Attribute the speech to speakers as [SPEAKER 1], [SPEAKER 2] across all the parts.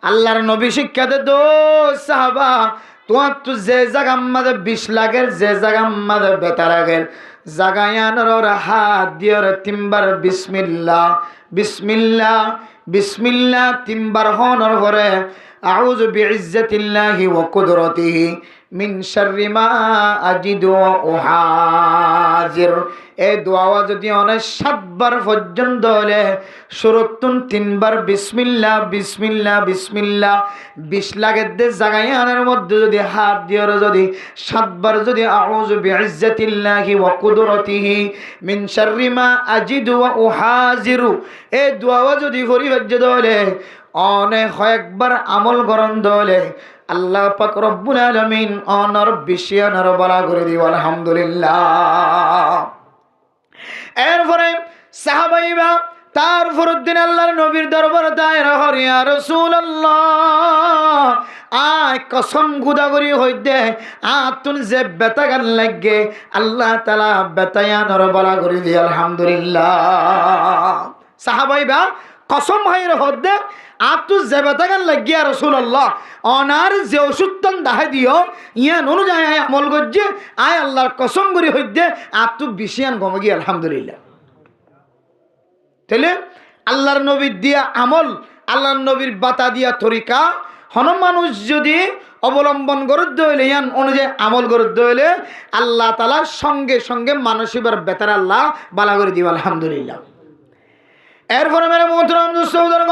[SPEAKER 1] আল্লাহর নবী শিক্ষা দে দো সাহাবা তোমার তো যে জায়গা মাঝে 20 লাখের যে জায়গা মাঝে বেতা লাগের জাগায়ানোর হাত দিয়ে তিনবার বিসমিল্লাহ বিসমিল্লাহ বিসমিল্লাহ তিনবার হনর করে আউযু বিইজ্জাতিল্লাহি ওয়া কুদরতিহি মিন শাররি মা আজিদু ওয়া উহাজির। এই দোয়া যদি অনেক 7 বার পর্যন্ত হলে শুরুতুন 3 বার বিসমিল্লাহ বিসমিল্লাহ বিসমিল্লাহ 20 লাখের দে জাগায়ানের মধ্যে যদি হাত দিয়ে যদি 7 বার যদি আউযু বিইজ্জাতিল্লাহি ওয়া কুদরতিহি মিন শাররি মা আজিদু ওয়া উহাজিরু এই দোয়া যদি করি বাজ্য হলে অনেক কয়েকবার আমল করন দলে আল্লাহ পাক রব্বুল আলামিন অনর বিশিয়ানর বলা করে দিব আলহামদুলিল্লাহ। এরপরে সাহাবাইবা তার ফরুদ্দিন আল্লাহর নবীর দরবার দায়ের হর ইয়া রাসূলুল্লাহ আয় কসম গুদা করি হইদে আতুন যে বেতা গান লাগে আল্লাহ তাআলা বেতায়ানর বলা করে দি আলহামদুলিল্লাহ। সাহাবাইবা কসম হাইর হদ্দে আতু যে বেতা গান লাগিয়া রাসূলুল্লাহ অনার যে ওষুধতন দাহে দিও ইয়ান অনুযায়ী আমল গজ্জে আয় আল্লাহর কসম করি হইদে আতু বিশিয়ান গমগি আলহামদুলিল্লাহ। তাহলে আল্লাহর নবীর দিয়া আমল আল্লাহর নবীর বাতা দিয়া তরিকা হন মানুষ যদি অবলম্বন করতে হইলে ইয়ান অনুযায়ী আমল করতে হইলে আল্লাহ তাআলার সঙ্গে সঙ্গে মানসিবার বেতার আল্লাহ বালা করে দিব আলহামদুলিল্লাহ। এরপরে মেরে মোহতরম দোস্তগণ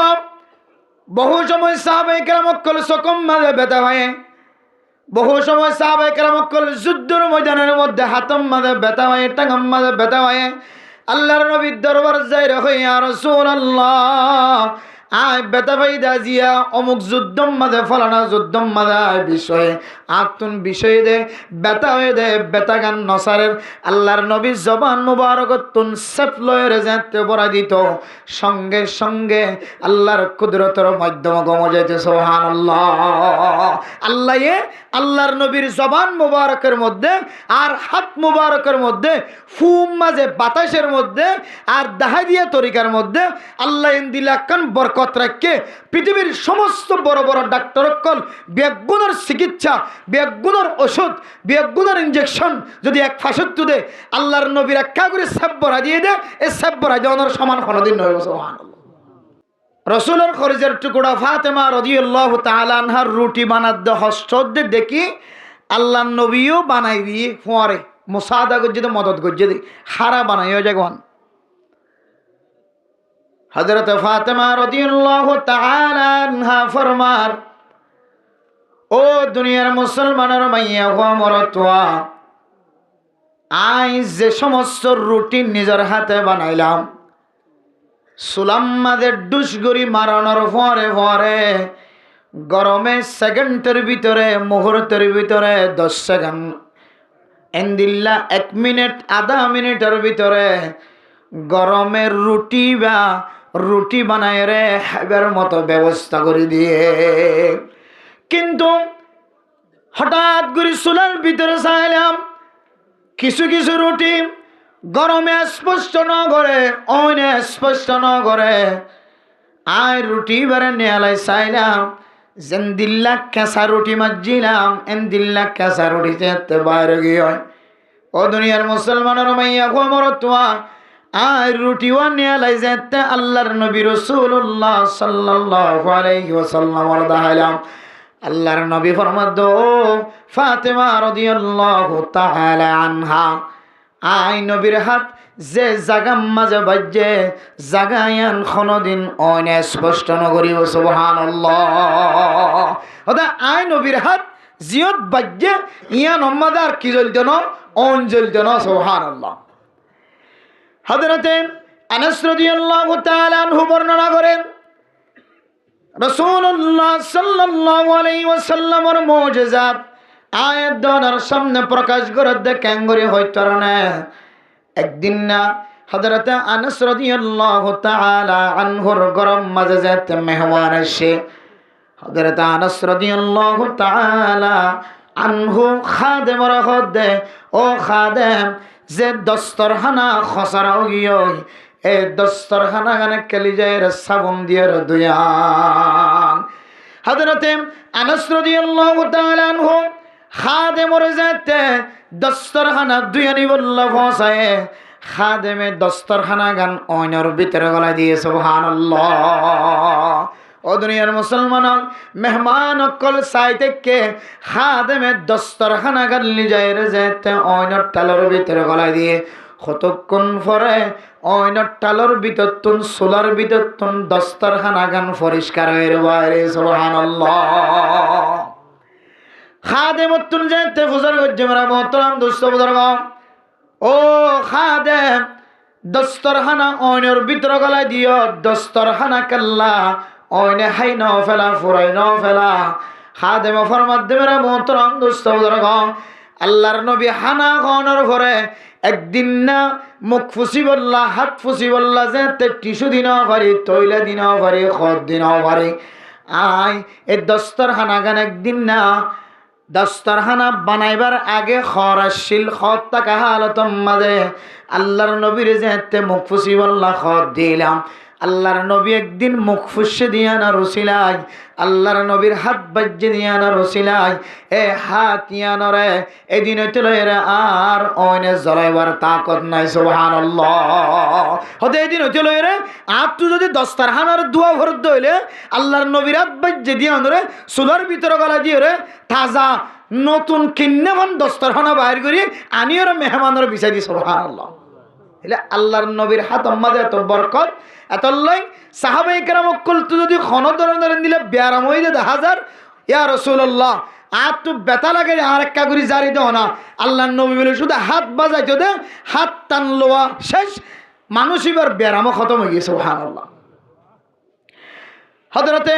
[SPEAKER 1] বহু সময় সাহাবায়ে কেরাম কল সকম মাঝে ব্যথা হয়, বহু সময় সাহাবায়ে কেরাম কল যুদ্ধের ময়দানের মধ্যে হাতম মাঝে ব্যথা হয় টাঙ্গাম মাঝে ব্যথা হয় আল্লাহর নবীর দরবার যাই রে ইয়া রাসূলুল্লাহ আয় বেতা ভাইদা জিয়া অমুক যুদ্ধম মাঝে ফলানা যুদ্ধম মাঝে বিষয়ে আতুন বিষয়ে দে বেতা হয়ে দে বেতা গান নসারের আল্লাহর নবীর জবান মুবারকতুন সেফ লয়ের যেতে পড়া দিত সঙ্গে সঙ্গে আল্লাহর কুদরতের মাধ্যমে গম যাইতে সুবহানাল্লাহ। আল্লাহ আল্লাহর নবীর জবান মুবারকের মধ্যে আর হাত মুবারকের মধ্যে ফুম মাঝে বাতাসের মধ্যে আর দাহাদিয়া তরিকার মধ্যে আল্লাহ ইন্দিলাকান বরকত রাখে পৃথিবীর সমস্ত বড় বড় ডাক্তার কল বেগুনের চিকিৎসা বেগুনের ওষুধ বেগুনের ইনজেকশন যদি এক ফাঁসত্তু দে আল্লাহর নবীর একটা করে সেব বড়া দিয়ে দে এই সেব বড়া দেওয়ানোর সমান কোনোদিন নয় সুবহানাল্লাহ। রসুলের খরিজের টুকরা ফাতেমা রাদিয়াল্লাহু তাআলা আনহার রুটি বানাতে হস্তদ দেখি আল্লাহর নবীও বানাই দিয়ে ফোয়ারে মুসাদা গজ্জে মদত গজ্জে দি হারা বানাইও জাগন হযরত ফাতেমা রাদিয়াল্লাহু তাআলা আনহা ফরমার ও দুনিয়ার মুসলমানের মাইয়া হওয়া মরতোয়া আজ যে সমস্ত রুটি নিজের হাতে বানাইলাম সুলাম মাঝে ডুসগরি মারানোর পরে পরে গরমে সেকেন্ডের ভিতরে মুহূর্তের ভিতরে 10 সেকেন্ড এন্দিল্লা 1 মিনিট আধা মিনিটের ভিতরে গরমের রুটি বানায় রে খাইবার মতো ব্যবস্থা করে দিয়ে কিন্তু হঠাৎ করে চুলার ভিতরে চাইলাম কিছু কিছু রুটি গরমে স্পষ্ট ন করে অনে স্পষ্ট ন করে আয় রুটি বারে নেয়ালাই চাইলাম যেন দিল্লা কেঁচা রুটি মাজিলাম এন দিল্লা কেঁচা রুটি যেতে বাইরে গিয়ে ও দুনিয়ার মুসলমানের মাইয়া খবর তোয়া আয় রুটিও নেয়ালাই যেতে আল্লাহর নবী রাসূলুল্লাহ সাল্লাল্লাহু আলাইহি ওয়াসাল্লাম দাহাইলাম আল্লাহর নবী ফরমাদ ফাতেমা রাদিয়াল্লাহু তাআলা আনহা আই নবীর হাত যে জাগাম মাঝে বাজে জাগায়ান কোনদিন অনে স্পষ্ট নগরী সুবহানাল্লাহ। ওদা আই নবীর হাত জিয়ত বাজে ইয়া নম্মাদার কি জ্বলতে ন অন জ্বলতে ন সুবহানাল্লাহ। হযরতে আনাস রাদিয়াল্লাহু তাআলা আনহু বর্ণনা করেন রাসূলুল্লাহ সাল্লাল্লাহু আলাইহি ওয়াসাল্লামের মুজিজাত আয়াত দনার সামনে প্রকাশ করে দেখেন করে হইতো না একদিন না হযরতে আনাস রাদিয়াল্লাহু তাআলা আনহুর গরম মাঝে যেতে মেহমান আসে হযরতে আনাস রাদিয়াল্লাহু তাআলা আনহু খাদেমর হদে ও খাদেম যে দস্তরখানা খসরাও গিয়ে এই দস্তরখানা গানে কেলি যায় সাবুন দিয়ে দুয়ান হযরতে আনাস রাদিয়াল্লাহু তাআলা আনহু খাদেমর যাতে দস্তরখানা দুয়ানি বল্লা ফসায়ে খাদেমে দস্তরখানা গান অইনর ভিতরে গলা দিয়ে সুবহানাল্লাহ। ও দুনিয়ার মুসলমান মেহমান অকল সাইতেকে খাদেমে দস্তরখানা গান লিজায়ের যাতে অইনর তালর ভিতরে গলা দিয়ে কতক্ষণ পরে অইনর টালর ভিতরতুন সোলার ভিতরতুন দস্তরখানা গান পরিষ্কার হয়ে বাইরে সুবহানাল্লাহ। খাদেমতুন যাতে ফুজর গজ্জমরা মোহতরম দোস্ত বুজুর্গ, ও খাদেম দস্তরখানা অইনর ভিতর গলায় দিও, দস্তরখানা কাল্লা অইনে হাই ন ফেলা ফুরাই ন ফেলা। খাদেম ফরমাত দেবরা মোহতরম দোস্ত বুজুর্গ, আল্লাহর নবী হানা খাওয়ানোর পরে একদিন না মুখ ফুসি বললা, হাত ফুসি বললা, যে টিস্যু দিনও পারি, তৈলা দিনও পারি, খদ দিনও পারি। আয় এই দস্তরখানা গান একদিন না দস্তরখানা বানাইবার আগে খর আসছিল, খদ থাকা হালতম মাঝে আল্লাহর নবীর যে মুখ ফুসি বললা খদ দিলাম। আল্লাহর নবী একদিন মুখ ফুসে দিয়া না রসিলাই, আল্লাহর নবীর হাত বাজ্যে দিয়া না রসিলাই, এ হাত ইয়ানরে এদিন হইতে আর অইনে জ্বলাইবার তাকত নাই সুবহানাল্লাহ। হতে এদিন হইতে লইরে আর তুই যদি দস্তরখানার দোয়া ভরত হইলে আল্লাহর নবীর হাত বাজ্যে দিয়া নরে চুলার ভিতরে গলা দিয়ে রে তাজা নতুন কিন্নেমান দস্তরখানা বাইর করি আনিও মেহমানের বিচাই দি সুবহানাল্লাহ। এলে আল্লাহর নবীর হাত আমাদের এত বরকত এত লাই সাহাবাই কেরাম অকল তো যদি খন ধরেন দিলে ব্যারাম হয়ে যায় হাজার ইয়া রাসূলুল্লাহ আর তো ব্যথা লাগে আর একটা করে জারি দেও না। আল্লাহর নবী বলে শুধু হাত বাজাইতে দে, হাত টান লোয়া শেষ, মানুষ এবার ব্যারামও খতম হয়ে গেছে সুবহানাল্লাহ। হযরতে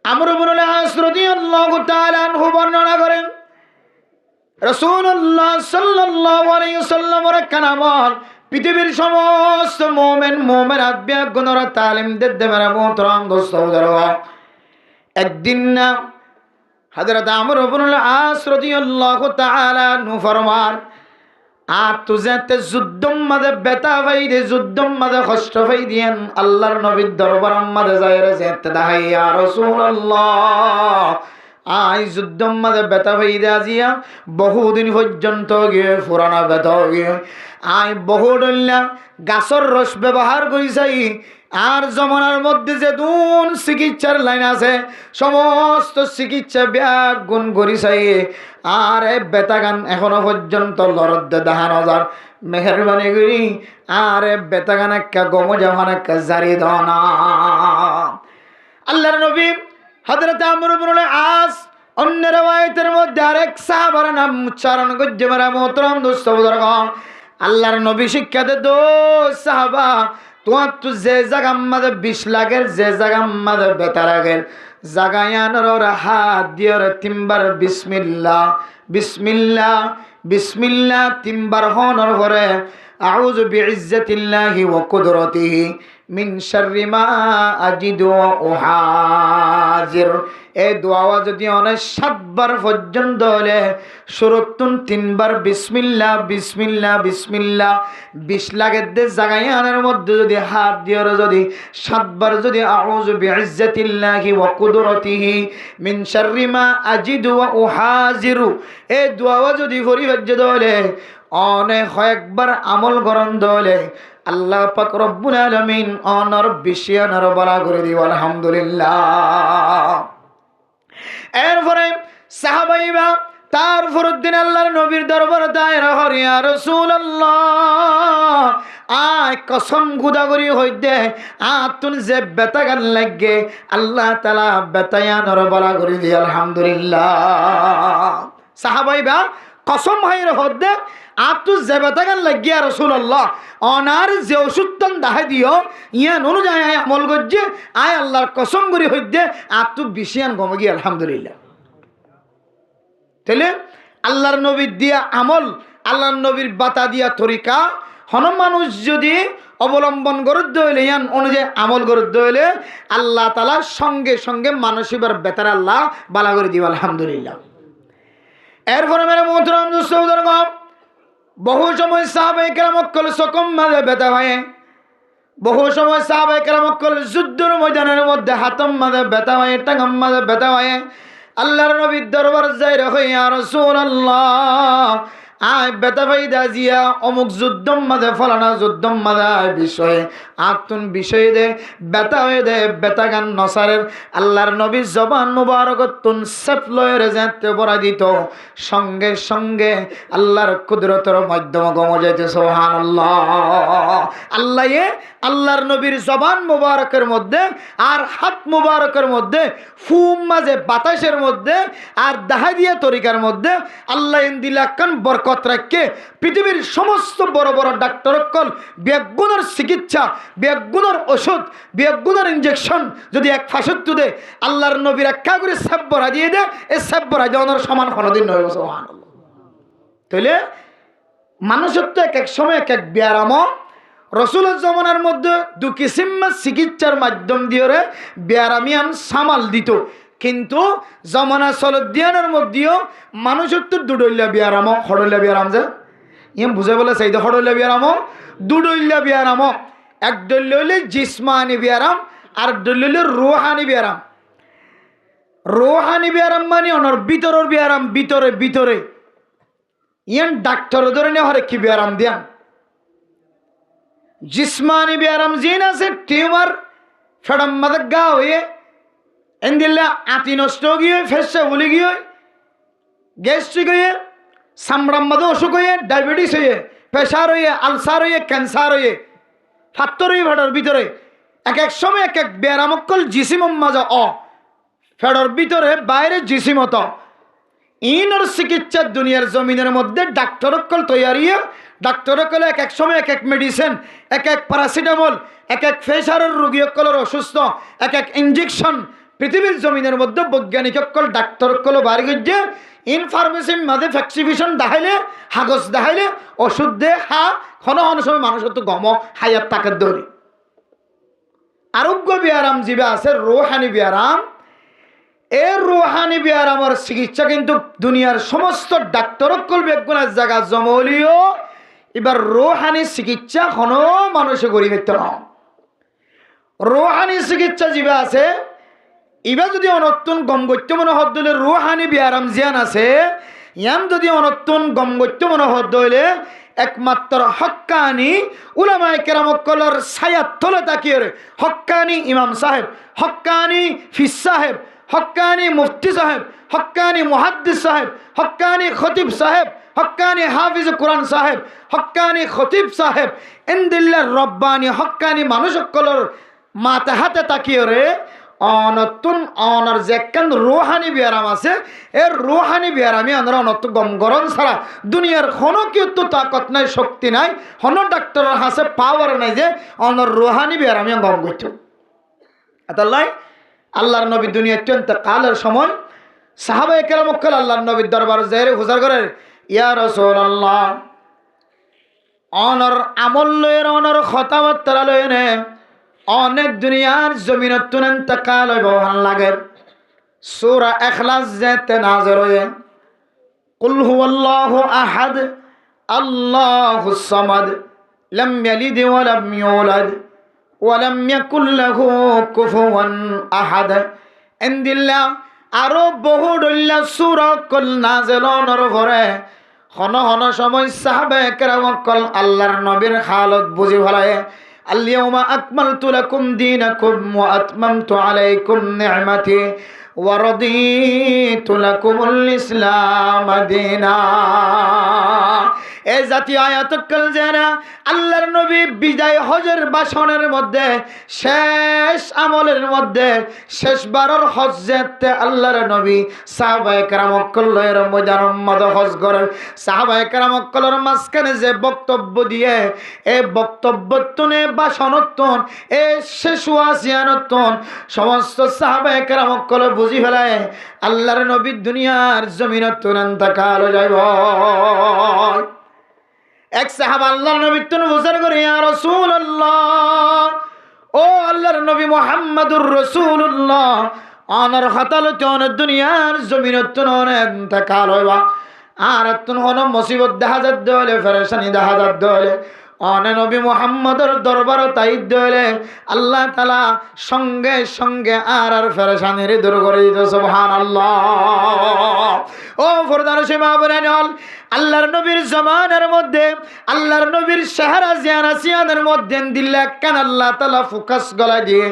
[SPEAKER 1] আমর ইবনুল আস রাদিয়াল্লাহু তাআলা আনহু বর্ণনা করেন রাসূলুল্লাহ সাল্লাল্লাহু আলাইহি ওয়াসাল্লামের কানামত পৃথিবীর সমস্ত মোমেনাত বিয়াগুণরা তালিম দিতে মেরা মোহতরম দোস্ত বুজুর্গ, একদিন না হযরত আমর ইবনুল আস রাদিয়াল্লাহু তাআলা আনহু ফরমান আর তুজাতে যুদ্ধম মাঝে বেতা ভাই রে, যুদ্ধম মাঝে কষ্ট ভাই দিয়েন আল্লাহর নবীর দরবার মাঝে যায় রে যেতে দাহাই ইয়া রাসূলুল্লাহ। আই যুদ্ধম মাঝে বেতা ভাই দিয়া বহুদিন পর্যন্ত গিয়ে পুরানা বেতা গিয়ে আই বহু ডল্লা গাছর রস ব্যবহার করি চাই। আর জমানার মধ্যে যে দুন চিকিৎসার লাইন আছে সমস্ত চিকিৎসা ব্যাগ গুণ করি চাই। আর এই বেতা গান এখনো পর্যন্ত লড়দ দেখানো যার মেহরবানি করি আর বেতা গান একটা গম জামান একটা জারি দনা। আল্লাহর নবী হযরত আমর ইবনুল আস অন্য রওয়ায়াতের মধ্যে আরেক সাহাবার নাম উচ্চারণ করছে মেরা মোহতরম দোস্ত বুজুর্গ, আল্লাহর নবী শিক্ষা দে দো সাহাবা তোমার তো যে জায়গা আমাদের 20 লাখের যে জায়গা আমাদের বেতা লাগের জাগায়ানোর হাত দিয়ে তিনবার বিসমিল্লাহ বিসমিল্লাহ বিসমিল্লাহ তিনবার হনর পরে আউযু বিইজ্জাতিল্লাহি ওয়া কুদরতিহি মিন শাররি মা আজিদু ওয়া উহাজির। এই দোয়া যদি অনেক 7 বার পর্যন্ত হলে শুরুতুন 3 বার বিসমিল্লাহ বিসমিল্লাহ বিসমিল্লাহ 20 লাখের দে জাগায়ানের মধ্যে যদি হাত দিয়ে যদি 7 বার যদি আউযু বিইজ্জাতিল্লাহি ওয়া কুদরতিহি মিন শাররি মা আজিদু ওয়া উহাজিরু এই দোয়া যদি পরিবার্য দলে অনেক কয়েকবার আমল করন দলে আল্লাহ পাক রব্বুল আলামিন অনর বিশিয়ানর বলা করে দিব আলহামদুলিল্লাহ। এরপরে সাহাবাইবা তারপর দিন আল্লাহর নবীর দরবারে দাঁড়ায় হরি ইয়া রাসূলুল্লাহ আয় কসম খুদা করি হইতে আতুন যে বেতা গান লাগে আল্লাহ তাআলা বেতায়ানর বলা করে দি আলহামদুলিল্লাহ। সাহাবাইবা কসম হাইরে হদ্দে আতু যে বেতা গান লাগিয়া রাসূলুল্লাহ অনার যে ওষুধন দাহে দিও ইয়ান অনুযায়ী আয় আমল করছে আয় আল্লাহর কসম করি হইতে আতু বিশিয়ান গমে গিয়ে আলহামদুলিল্লাহ। তাহলে আল্লাহর নবীর দিয়া আমল আল্লাহর নবীর বাতা দিয়া তরিকা হন মানুষ যদি অবলম্বন করতে হইলে ইয়ান অনুযায়ী আমল করতে হইলে আল্লাহ তাআলা সঙ্গে সঙ্গে মানসিবার বেতার আল্লাহ বালা করে দিব আলহামদুলিল্লাহ। এরপরে মেরে মোহতরম দোস্ত বুজুর্গ বহু সময় সাহাবায়ে কেরাম সকম মাঝে ব্যথা হয় বহু সময় সাহাবায়ে কেরাম যুদ্ধের ময়দানের মধ্যে হাতম মাঝে ব্যথা হয়, টাঙ্গাম মাঝে ব্যথা হয়, আল্লাহর নবীর দরবার যাই রে ইয়া রাসূলুল্লাহ আয় ব্যথা পাইদা জিয়া অমুক যুদ্ধম মাঝে ফলানা যুদ্ধম মাঝে বিষয়ে আতুন বিষয়ে দে ব্যথা হয়ে দে ব্যথা গান নসারের আল্লাহর নবীর জবান মুবারকতুন সেফ লয়ের যেতে বড়া দিত, সঙ্গে সঙ্গে আল্লাহর কুদরতের মাধ্যমে গমে যাইতে সুবহানাল্লাহ। আল্লাহ আল্লাহর নবীর জবান মুবারকের মধ্যে আর হাত মুবারকের মধ্যে ফুম মাঝে বাতাসের মধ্যে আর দাহাদিয়া তরিকার মধ্যে আল্লাহ ইন্দিলাকান বরকত রাখে পৃথিবীর সমস্ত বড় বড় ডাক্তারকল বেগুনের চিকিৎসা, বেগুনের ওষুধ, বেগুনের ইঞ্জেকশন যদি এক ফাঁসত্তু দে আল্লাহর নবীর একা করে সাব্বরা দিয়ে দে, এই সাব্বরা দেওয়ানোর সমান কোনোদিন নয়। সুবহানাল্লাহ। তাহলে মানুষের তো এক এক সময় এক এক ব্যায়াম রসুলের জমানার মধ্যে দু কিসিম চিকিৎসার মাধ্যম দিয়ে ব্যায়ামিয়ান সামাল দিত, কিন্তু জমানা সলদিয়ানের মধ্যেও মানুষের তো দুডইল্লা ব্যায়াম হড়ইল্লা ব্যায়াম যে ইম বুঝে বলে সেই হড়ইল্লা ব্যায়াম দুডইল্লা ব্যায়াম, এক দল হইলে জিসমানি ব্যায়াম আর দল হইলে রুহানি ব্যায়াম। রুহানি ব্যায়াম মানে অনর ভিতরের ব্যায়াম, ভিতরে ভিতরে ইয়ান ডাক্তার ধরে নেওয়া হরে কি ব্যায়াম দিয়ান। जिस्मानी ब्याराम जीना से ट्यूमर फेडम मदक गा हुए इंदिल्ला आती नष्ट हो गई, फेस भूली गई, गैस्ट्रिक हुए, सामड़म मदो अशुक हुए, डायबिटीज हुए, प्रेसार हुए, आलसार हुए, कैंसार हुए, फात्तर हुए फेडर भीतरे एक एक समय एक एक ब्यारामक्कल जिसिम मजा अ फेडर भीतरे बाहरे जिसिमत इनर चिकित्सा दुनियार जमीনের মধ্যে ডাক্তারকল তৈরি, ডাক্তারকল এক এক সময় এক এক মেডিসিন, এক এক প্যারাসিটামল, এক এক প্রেসারের রোগীকলের অসুস্থ, এক এক ইনজেকশন পৃথিবীর জমিনের মধ্যে বৈজ্ঞানিককল ডাক্তারকল বাড়ি গিয়ে ইনফরমেশন মাঝে ফ্যাক্সিফিকেশন দেখাইলে হাগজ দেখাইলে ওষুধ দে হা ক্ষণ ক্ষণ সময় মানুষের তো গম হায়াত তাকের ধরি। আরোগ্য ব্যায়াম জীবে আছে রুহানি ব্যায়াম। এর রুহানি ব্যায়ামের চিকিৎসা কিন্তু দুনিয়ার সমস্ত ডাক্তারকল বেগুনের জায়গা জমলিও এবার রুহানি চিকিৎসা কোনো মানুষে করি ফেলতে না। রুহানি চিকিৎসা জীবে আছে এবার যদি অনতুন গম গত্য মনোহর দলে রুহানি ব্যায়াম জিয়ান আছে ইয়ান যদি অনতুন গম গত্য মনোহর দলে একমাত্র হক্কানি উলামায়ে কেরামকলর ছায়াত তলে তাকিয়ে হক্কানি ইমাম সাহেব, হক্কানি ফিস সাহেব, হক্কানি মুফতি সাহেব, হক্কানি মুহাদ্দিস সাহেব, হক্কানি খতিব সাহেব, হক্কানি হাফিজ কুরআন সাহেব, হক্কানি খতিব সাহেব ইনদিল্লাহ রব্বানি হক্কানি মানুষকলর মাথা হাতে তাকিয়ে অনতুন অনর যেকান রুহানি ব্যায়াম আছে এর রুহানি ব্যায়ামে আমরা অনত গম গরম ছাড়া দুনিয়ার কোনো কিন্তু তাকত নাই, শক্তি নাই, কোনো ডাক্তারের হাতে পাওয়ার নাই যে অনর রুহানি ব্যায়ামে গম গইত। আতাল্লাই আল্লাহর নবী দুনিয়া অত্যন্ত কালের সময় সাহাবায়ে কেরামকল আল্লাহর নবীর দরবার যাই হুজুর করে ইয়া রাসূলুল্লাহ অনর আমল লয়ের অনর কথাবার্তা লয়ে নে অনেক দুনিয়ার জমিনত তুনেন তাকাল বহান লাগে সূরা ইখলাস যেতে নাযিল হয়ে কুল হুয়াল্লাহু আহাদ আল্লাহুস সামাদ লাম ইয়ালিদ ওয়া লাম ইউলাদ ওয়ালাম ইয়াকুল লাহু কুফুয়ান আহাদ ইনদিল্লাহ আরো বহু দল্লা সূরা কল নাযিল হওয়ার পরে হন হন সময় সাহাবায়ে কেরামকল আল্লাহর নবীর হালত বুঝি ফেলায় আল-ইয়াউমা আকমালতু লাকুম দীনাকুম ওয়া আতমামতু আলাইকুম নি'মাতি ওয়া রাদিতু লাকুমুল ইসলাম দীনা। এই জাতীয় আয়াতকল যারা আল্লাহর নবী বিদায় হজের ভাষণের মধ্যে শেষ আমলের মধ্যে শেষবারের হজ যেতে আল্লাহর নবী সাহাবায়ে কেরামকলের ময়দানমদ হজ করে সাহাবায়ে কেরামকলের মাঝখানে যে বক্তব্য দিয়ে এই বক্তব্য তুনে ভাষণতন এই শেষ ওয়াসিয়ানতন সমস্ত সাহাবায়ে কেরামকল বুঝি ফেলায় আল্লাহর নবী দুনিয়ার জমিনত তুনন্তকাল যাইব। এক সাহাবা আল্লাহর নবীর তুন হুজুর করে ইয়া রাসূলুল্লাহ ও আল্লাহর নবী মুহাম্মদুর রাসূলুল্লাহ আনার হাতালতে অনেক দুনিয়ার জমিনত তুন ইন্তকাল হইবা আর তুন হন মুসিবত দেখা যাত দলে ফেরেশানি দেখা যাত দলে অনে নবী মুহাম্মদের দরবার তাইদ হইলে আল্লাহ তাআলা সঙ্গে সঙ্গে আর পেরেশানির দূর করে দিত সুবহানাল্লাহ। ও ফরদার সীমা বলেন আল্লাহর নবীর জমানের মধ্যে আল্লাহর নবীর শাহরা জিয়ানাসিয়ানের মধ্যে দিল্লা কান আল্লাহ তাআলা ফোকাস গলা দিয়ে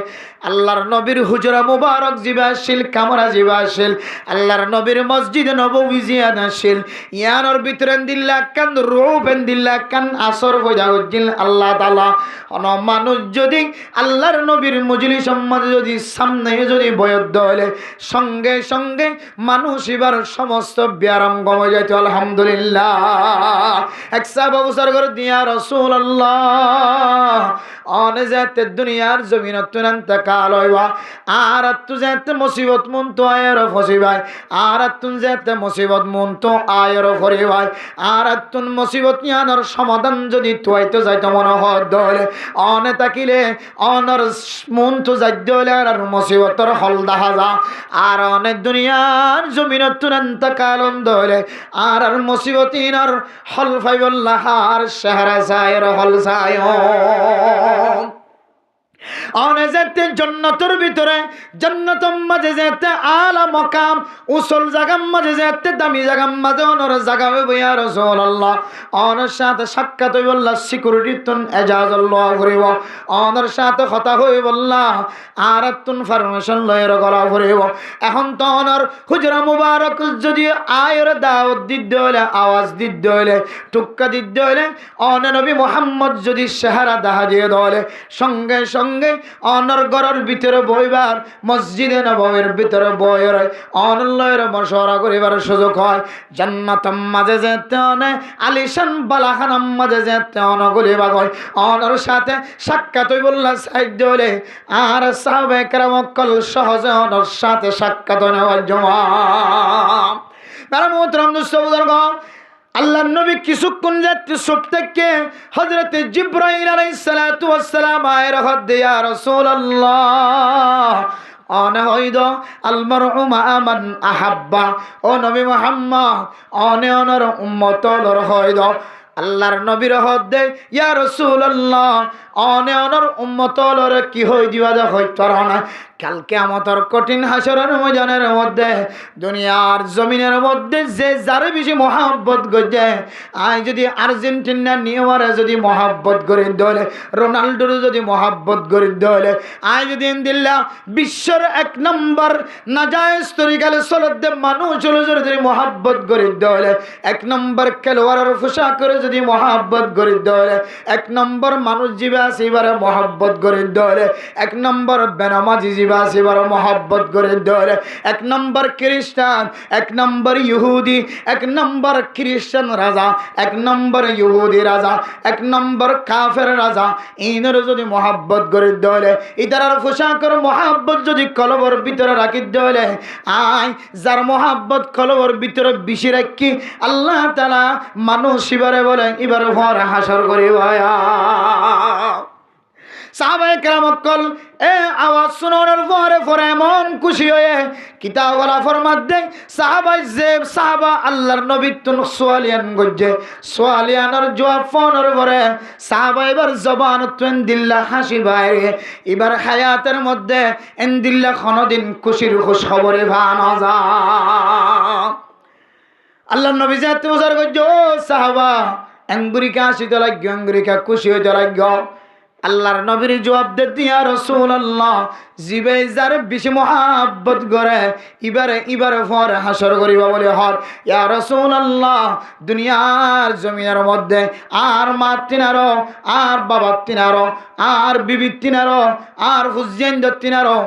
[SPEAKER 1] আল্লাহর নবীর হুজরা মুবারক জিবাশিল কামরা জিবাশিল আল্লাহর নবীর মসজিদ নববী জিয়াদাশিল ইয়ানোর ভিতরে দিল্লা কান রূপেন দিল্লা কান আসর হইয়া উজ্জিল আল্লাহ তাআলা অন মানুষ যদি আল্লাহর নবীর মজলিস সম্মত যদি সামনে যদি বয়দ্দ হলে সঙ্গে সঙ্গে মানুষ এবার সমস্ত ব্যারাম কমে যাইত আলহামদুলিল্লাহ। এক সাহাবা বছর করে দিয়া রাসূলুল্লাহ অনে যাতে দুনিয়ার জমিন তুনান্তা কাল হইবা আর তু যাতে মুসিবত মন তো আয়ের ফসিবাই আর তুন যাতে মুসিবত মন তো আয়ের ফরিবাই আর তুন মুসিবত ইয়ানোর সমাধান যদি তুইতে যাইতো মনে হয় দলে অনে তাকিলে অনর মন তো যাইতে হলে আর মুসিবতর হল দেখা যা আর অনেক দুনিয়ার জমিন তুনান্তা কালন দলে আর মুসিবতিনার হল ফাইবুল্লাহ আর শাহরা সায়ের হল সায় অনে যেতে জান্নাতের ভিতরে জান্নাতের মাঝে যেতে আলা মাকাম উসল জায়গার মাঝে যেতে দামি জায়গার মাঝে অনর জায়গা হইবে ইয়া রাসূলুল্লাহ অনর সাথে সাক্ষাৎ হইব আল্লাহ সিকিউরিটি তুন এজাজুল্লাহ করিব অনর সাথে কথা হইব আল্লাহ আর তুন পারমিশন লয়ের গলা করিব। এখন তো অনর হুজরা মুবারক যদি আয়ের দাওয়াত দিতে হইলে আওয়াজ দিতে হইলে টুক্কা দিতে হইলে অনে নবী মুহাম্মদ যদি শাহরা দাহা দিয়ে দলে সঙ্গে সঙ্গে অনর ঘরের ভিতরে বইবার মসজিদে নববীর ভিতরে বইয়ের অনল্লয়ের মশওয়ারা করিবার সুযোগ হয়। জান্নাতের মাঝে যেতে অনে আলিশান বালাখানার মাঝে যেতে অনগুলিবা হয় অনর সাথে সাক্ষাৎ হই বললা সাইড হলে আর সাহাবে কেরাম কল সহজে অনর সাথে সাক্ষাৎ নেওয়ার জমা তারা মোহতরম দুস্থ বুজুর্গ আল্লাহর নবী কিছুক্ষণ যাতে সব থেকে হযরত জিবরাইল আলাইহিস সালাতু ওয়াস সালাম আয়ের হদ্দে ইয়া রাসূলুল্লাহ অনে হইদ আল মারউ মা মান আহাব্বা ও নবী মুহাম্মদ অনে অনর উম্মতর হইদ আল্লাহর নবীর হদ্দে ইয়া রাসূলুল্লাহ অনে অনর উম্মতর কি হই দিবা দা হইতর না কালকে আমাদের কঠিন হাসরের ময়দানের মধ্যে দুনিয়ার জমিনের মধ্যে যে যারে বেশি মহব্বত গজে আই যদি আর্জেন্টিনা নিয়মারে যদি মহব্বত করে দলে রোনাল্ডোর যদি মহব্বত করে দলে আই যদি ইনদিল্লাহ বিশ্বের এক নম্বর নাজায়েজ তরিকালে চলতে মানুষ যদি মহব্বত করে দলে এক নম্বর খেলোয়াড়ের ফুসা করে যদি মহব্বত করে দলে এক নম্বর মানুষ জীবে আছে এবারে মহব্বত করে দলে এক নম্বর বেনামাজি জীবাসিবার মহব্বত করে দলে এক নম্বর খ্রিস্টান এক নম্বর ইহুদি এক নম্বর খ্রিস্টান রাজা এক নম্বর ইহুদি রাজা এক নম্বর কাফের রাজা ইনের যদি মহব্বত করে দলে ইতার পোশাকের মহব্বত যদি কলবর ভিতরে রাখি দলে আই যার মহব্বত কলবর ভিতরে বেশি রাখি আল্লাহ তাআলা মানুষ এবারে বলে এবারে ভর হাসর করিব। সাহাবায়ে কেরাম কল এ আওয়াজ শোনার পরে পরে এমন খুশি হয়ে কিতাবওয়ালা ফরমাত দেয় সাহাবা আল্লাহর নবী তুন সোয়ালিয়ান গজ্জে সোয়ালিয়ানের জবাব ফোনের পরে সাহাবা এবার জবান তুন দিল্লা হাসি বাইরে এবার হায়াতের মধ্যে এনদিল্লা কোনদিন খুশির খুশ খবরে ভানা যা আল্লাহর নবী যাতে ওজার গজ্জে ও সাহাবা আঙ্গুরিকা হাসিতে লাগবে আঙ্গুরিকা খুশি হইতে লাগবে আল্লাহর নবীর জবাব দে ইয়া রাসূলুল্লাহ জিবে যার বেশি মহব্বত করে ইবারে পর হাসর করিব বলে হর ইয়া রাসূলুল্লাহ দুনিয়ার জমিনের মধ্যে আর মা তিনারো আর বাবা তিনারো আর বিবি তিনারো আর হুজেন তিনারো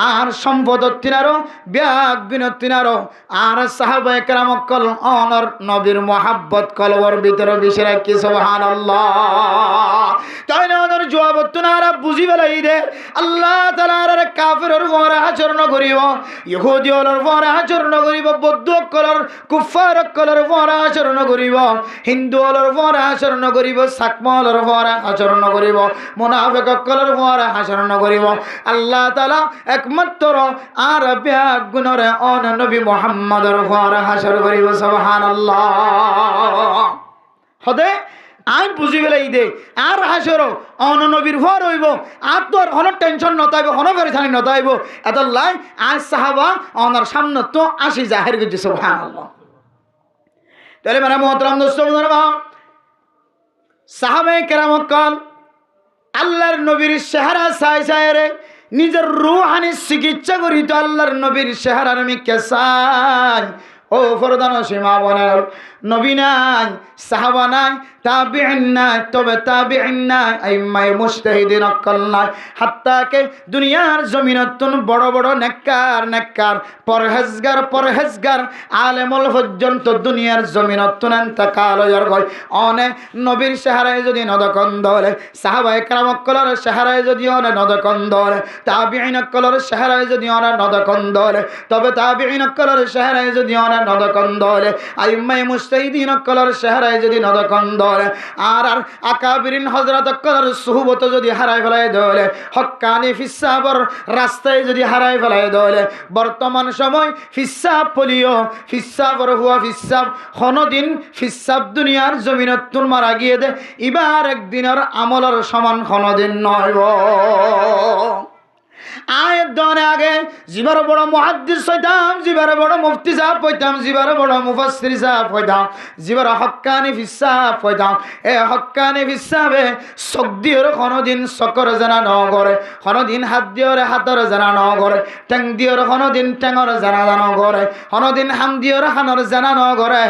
[SPEAKER 1] আর সম্পদ তিনারো ব্যাগবিন তিনারো আর সাহাবায়ে কেরাম কল অনর নবীর মহব্বত কলবর ভিতরে বেশি রাখি সুবহানাল্লাহ তাই না অনর জবাব তোনারা বুঝি বেলাই দে আল্লাহ তাআলার কাফেরের উপরে আচরণ করিব ইহুদিদের উপরে আচরণ করিব বৌদ্ধ কলর কুফার কলর উপরে আচরণ করিব হিন্দুদের উপরে আচরণ করিব সাকমলের উপরে আচরণ করিব মুনাফিক কলর উপরে আচরণ করিব আল্লাহ তাআলা একমাত্র আর ব্যাগুণরে অন নবী মুহাম্মদের উপরে আচরণ করিব সুবহানাল্লাহ হদে আই বুঝি ফেলাই দে আর হাসরো অন নবীর ভর হইব আর তোর হন টেনশন নতাইব হন পেরেছানি নতাইব এত লাই আজ সাহাবা অনার সামনে তো আসি জাহের করছে সুবহানাল্লাহ। তাহলে মানে মোহতরম দোস্ত সাহাবায়ে কেরাম কল আল্লাহর নবীর চেহারা চাই চাই রে নিজের রুহানি চিকিৎসা করি তো আল্লাহর নবীর চেহারার আমি কেসাই ও ফরদান সীমা বনার নবী নাই সাহাবা নাই তাবিঈন নাই তবে তাবিঈন নাই আইম্মায়ে মুজতাহিদিন অক্কল নাই হাত্তাকে দুনিয়ার জমিনতুন বড় বড় নেককার পরহেজগার আলেমুল পর্যন্ত দুনিয়ার জমিনতুন ইন্তেকাল হইয়ার গয় অনে নবীর চেহারায় যদি নদকন্দ হলে সাহাবায়ে কেরাম অক্কলের চেহারায় যদি অনে নদকন্দ হলে তাবিঈন অক্কলের চেহারায় যদি অনে নদকন্দ হলে তবে তাবিঈন অক্কলের চেহারায় যদি অনে নদকন্দ হলে আইম্মায়ে মুজতাহিদিন অক্কলের চেহারায় যদি নদকন্দ হলে আর আকাবিরিন হযরত অক্কলের সুহবত যদি হারাই ফেলাই দলে হক্কানি ফিসাবর রাস্তায় যদি হারাই ফেলাই দলে বর্তমান সময় ফিসাব পলিও ফিসাবর হুয়া ফিসাব হনদিন ফিসাব দুনিয়ার জমিনত মারা গিয়ে দে এবার একদিনের আমলের সমান হনদিন নয় আয়ের দনে আগে জিবার বড় মুহাদ্দিস হইতাম জিবার বড় মুফতি সাহেব হইতাম জিবার বড় মুফাসসির সাহেব হইতাম জিবার হক্কানি ফিসাব হইতাম এ হক্কানি ফিসাবে চোখ দিওর কোনোদিন চকর জানা ন করে কোনোদিন হাত দিওর হাতর জানা ন করে টেং দিওর কোনোদিন টেঙর জানা ন করে কোনোদিন হাম দিওর হানর জানা ন করে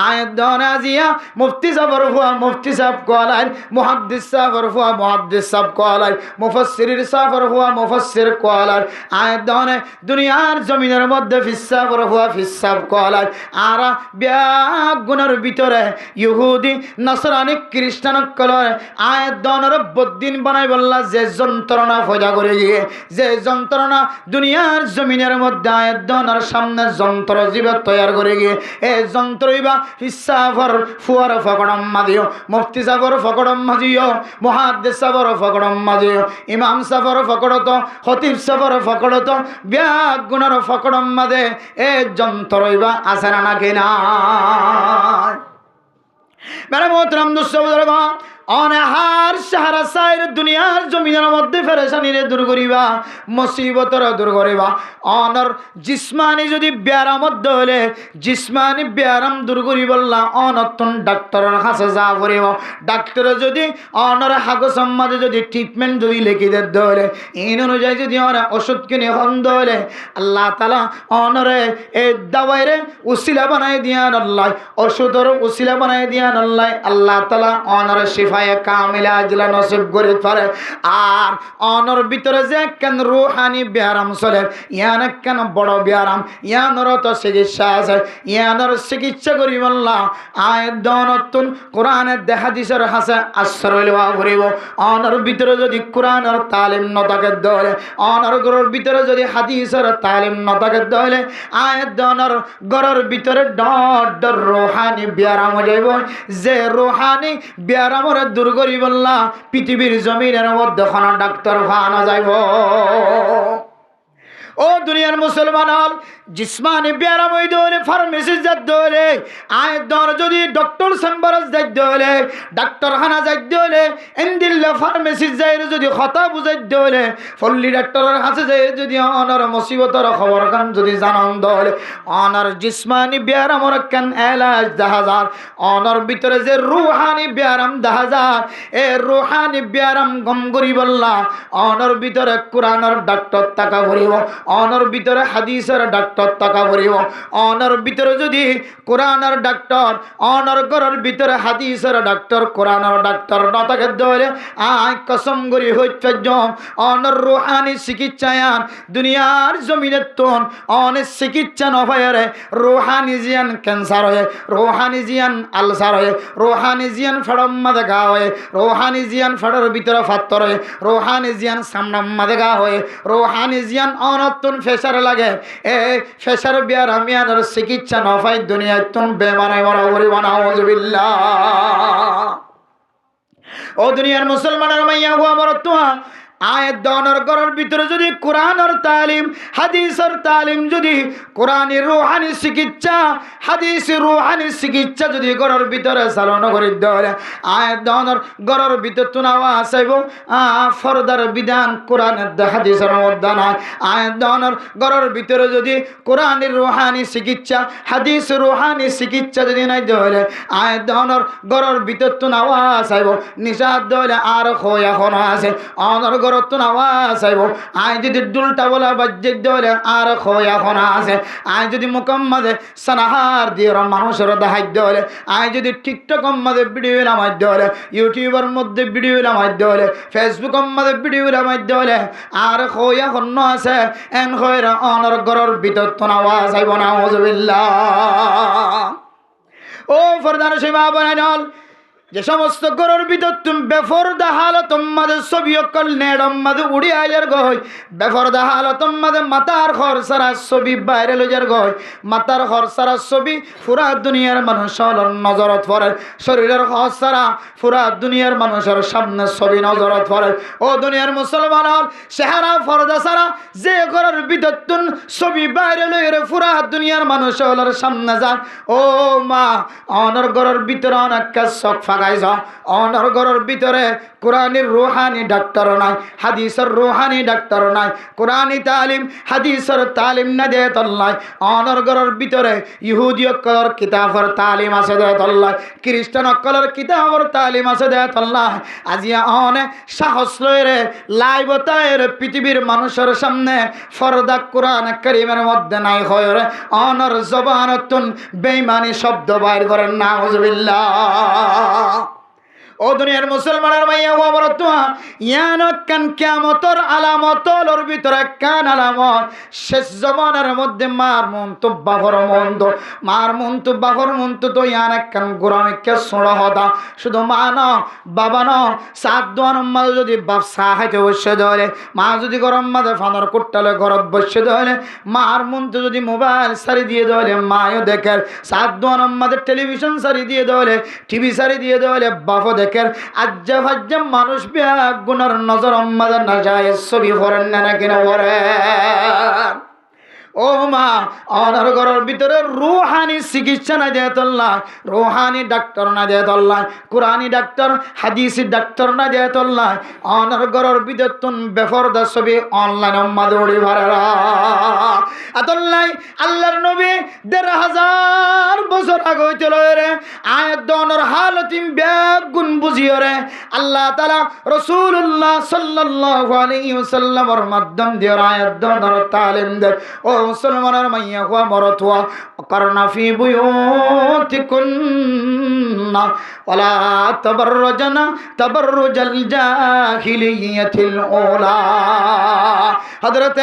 [SPEAKER 1] আয়ের দনে আজিয়া মুফতি সাহেবর হুয়া মুফতি সাহেব কোয়ালাই মুহাদ্দিস সাহেবর হুয়া মুহাদ্দিস সাহেব কোয়ালাই মুফাসসির সাহেবর হুয়া মুফাসসির কোয়ালার আয় দনে দুনিয়ার জমিনের মধ্যে ফিসাব হুয়া ফিসাব কোয়ালার আর ব্যাগুনের ভিতরে ইহুদি নসরানি খ্রিস্টান কলর আয় দনের বদ্দিন বানাই বললা যে যন্ত্রণা ফয়দা করে গিয়ে যে যন্ত্রণা দুনিয়ার জমিনের মধ্যে আয় দনের সামনে যন্ত্র জীব তৈরি করে গিয়ে এই যন্ত্রই বা ফিসাবর ফুয়ার ফকড়ম মাদিও মুফতি সাবর ফকড়ম মাজিও মুহাদ্দিস সাবর ফকড়ম মাজিও ইমাম সাবর ফকড়ত খতিব সাবর ফকড়ত ব্যাগ গুণার ফকড়ম মাদে এ যন্ত্রইবা আছে না নাকি না মেরে মোহতরম দোস্ত বুজুর্গ অনেহার সাহারা সাইর দুনিয়ার জমিনের মধ্যে ফেরেশানিরে দূর করিবা মুসিবতর দূর করিবা অনর জিসমানি যদি ব্যারামত হলে জিসমানি ব্যারাম দূর করি বললা অনতন ডাক্তারের কাছে যা করিব ডাক্তার যদি অনর হাগো সম্মাদে যদি ট্রিটমেন্ট যদি লিখি দিতে হলে এই অনুযায়ী যদি অন ওষুধ কিনে হন্দ হলে আল্লাহ তাআলা অনরে এই দাওয়াইরে উসিলা বানাই দিয়ান আল্লাহ ওষুধের উসিলা বানাই দিয়ান আল্লাহ আল্লাহ তাআলা অনরে কামিলা আজলা নসিব করে পারে আর অনর ভিতরে যে কেন রুহানি ব্যায়াম চলে ইয়ান কেন বড় ব্যায়াম ইয়ানর তো চিকিৎসা আছে ইয়ানর চিকিৎসা করি বললা আয় দনতুন কোরআনের হাদিসের হাসে আশ্রয় লওয়া করিব অনর ভিতরে যদি কোরআনের তালিম ন থাকে দলে অনর ঘরের ভিতরে যদি হাদিসের তালিম ন থাকে দলে আয় দনর ঘরের ভিতরে ডর রুহানি ব্যায়াম যাইব যে রুহানি ব্যায়ামর দূর করি বললা পৃথিবীর জমিনের মধ্যে কোনো ডাক্তার ভানা যাইব ও দুনিয়ার মুসলমান হল জিসমানি ব্যায়াম হই দলে ফার্মেসি যাত দলে আয় দর যদি ডক্টর চেম্বার যাত দলে ডাক্তার খানা যাত দলে এন্দিল্লা ফার্মেসি যাই যদি কথা বুঝাই দলে ফল্লি ডাক্তারের কাছে যাই যদি অনার মুসিবতর খবর কান যদি জানান দলে অনার জিসমানি ব্যায়ামর কান এলাজ দাহাজার অনার ভিতরে যে রুহানি ব্যায়াম দাহাজার এ রুহানি ব্যায়াম গম করি বললা অনার ভিতরে কোরআনের ডাক্তার টাকা ভরিব অনার ভিতরে হাদিসের ডাক্তার টাকা ভরিব অনার ভিতরে যদি কোরআনের ডাক্তার অনার ঘরের ভিতরে হাদিসের ডাক্তার কোরআনের ডাক্তার না থাকে ধরে আয় কসম করি হইতে অনার রুহানি চিকিৎসায়ান দুনিয়ার জমিনের তোন অনেক চিকিৎসা নভয়ে রুহানি জিয়ান ক্যান্সার হয়ে রুহানি জিয়ান আলসার হয়ে রুহানি জিয়ান ফেড়ম্মা দেখা হয়ে রুহানি জিয়ান ফেড়ের ভিতরে ফাত্তর হয়ে রুহানি জিয়ান সামনাম্মা দেখা হয়ে রুহানি জিয়ান অনতুন ফেসার লাগে এ ফেসার বিয়ার আমিয়ানের চিকিৎসা নফাই দুনিয়ায় তুন বেমানাই মরা করি বানাউজুবিল্লাহ ও দুনিয়ার মুসলমানের মাইয়া হুয়া মরতুয়া আয়াত দানের ঘরের ভিতরে যদি কোরআনের তালিম হাদিসের তালিম যদি কোরআনের রূহানি চিকিৎসা হাদিসের রূহানি চিকিৎসা যদি ঘরের ভিতরে চালনা করে দেয় আয়াত দানের ঘরের ভিতর তো আওয়াজ আইব ফরদার বিধান কোরআনের হাদিসের মধ্যে নাই আয়াত দানের ঘরের ভিতরে যদি কোরআনের রূহানি চিকিৎসা হাদিসের রূহানি চিকিৎসা যদি নাই দেয় আয়াত দানের ঘরের ভিতর তো আওয়াজ আইব নিষাদ দেয় আর হয় এখন আছে অনর ঘরত তো আওয়াজ আইব আয় যদি দুলটা বলা বাজ্যেক দেয় আর হয় এখন আছে আয় যদি মুকম্মদে সানাহার দিয়ে মানুষের দেখাই দেয় আয় যদি টিকটক মধ্যে ভিডিও নামাই দেয় ইউটিউবের মধ্যে ভিডিও নামাই দেয় ফেসবুকের মধ্যে ভিডিও নামাই দেয় আর হয় এখন আছে এন হয় অনর ঘরের ভিতর তো আওয়াজ আইব না আউযুবিল্লাহ ও ফরদান সীমা বানাইল যে সমস্ত গরুর ভিতর তুমি বেফরদা হালত তোমাদের ছবি অকল নেড়ম মাঝে উড়ি আয়ার গই বেফরদা হালত তোমাদের মাতার ঘর সারা ছবি বাইরে লইয়ার গই মাতার ঘর সারা ছবি পুরা দুনিয়ার মানুষের নজরত পড়ে শরীরের ঘর সারা পুরা দুনিয়ার মানুষের সামনে ছবি নজরত পড়ে ও দুনিয়ার মুসলমান চেহারা ফরদা সারা যে ঘরের ভিতর তুমি ছবি বাইরে লইয়ার পুরা দুনিয়ার মানুষের সামনে যান ও মা অনর ঘরের ভিতরে অনেক কাজ সব অনর ঘরের ভিতরে কোরআনের রুহানি ডাক্তার নাই হাদিসের রুহানি ডাক্তার নাই কোরআনি তালিম হাদিসের তালিম না দে তল্লাই অনর ঘরের ভিতরে ইহুদি অকলের কিতাবের তালিম আছে দে তল্লাই খ্রিস্টান অকলের কিতাবের তালিম আছে দে তল্লাই আজিয়া অনে সাহস লইরে লাইবতায়ের পৃথিবীর মানুষের সামনে ফরদা কোরআন কারীমের মধ্যে নাই হয় রে অনর জবানতুন বেঈমানি শব্দ বাইর করেন নাউযুবিল্লাহ ও দুনিয়ার মুসলমানের মাইয়া ও আমার তোয়া ইয়ান কান কিয়ামতের আলামতর ভিতরে কান আলামত শেষ জমানার মধ্যে মার মন তো বাবর মন তো মার মন তো বাবর মন তো ইয়ান কান গোরামে কে সোড়া হতা শুধু মা ন বাবা ন সাত দোয়ান মা যদি বাপ সাহায্য বসে ধরে মা যদি গরম মাঝে ফানর কোট্টালে ঘরত বসে ধরে মার মন তো যদি মোবাইল সারি দিয়ে ধরে মায়ও দেখে সাত দোয়ান মাঝে টেলিভিশন সারি দিয়ে ধরে টিভি সারি দিয়ে ধরে বাপ দেখের আজ্জা ভাজ্জা মানুষ গুনার নজর আমাদের না যায় ছবি ভরেন না কিনা ভরেন ও মা অনার ঘরের ভিতরে রুহানি চিকিৎসা না দিয়ে তোল্লা রুহানি ডাক্তার না দিয়ে তোল্লা কোরআনি ডাক্তার হাদিসি ডাক্তার না দিয়ে তোল্লা অনার ঘরের ভিতর তুন বেফরদা ছবি অনলাইন মাদুড়ি ভাড়া আতল্লাই আল্লাহর নবী ১৫০০ বছর আগে হইতে রে আয়াত দনের হালতিম বেগুন বুঝিও রে আল্লাহ তাআলা রাসূলুল্লাহ সাল্লাল্লাহু আলাইহি ওয়াসাল্লামের মাধ্যম দিয়ে আয়াত দনের তালিম দেয় ও মুসলমানের মাইয়া হওয়া মরত হওয়া করনা ফি বুয়ুতিকুন্না ওয়ালা তাবাররুজনা তাবাররুজাল জাহিলিয়াতিল উলা হযরত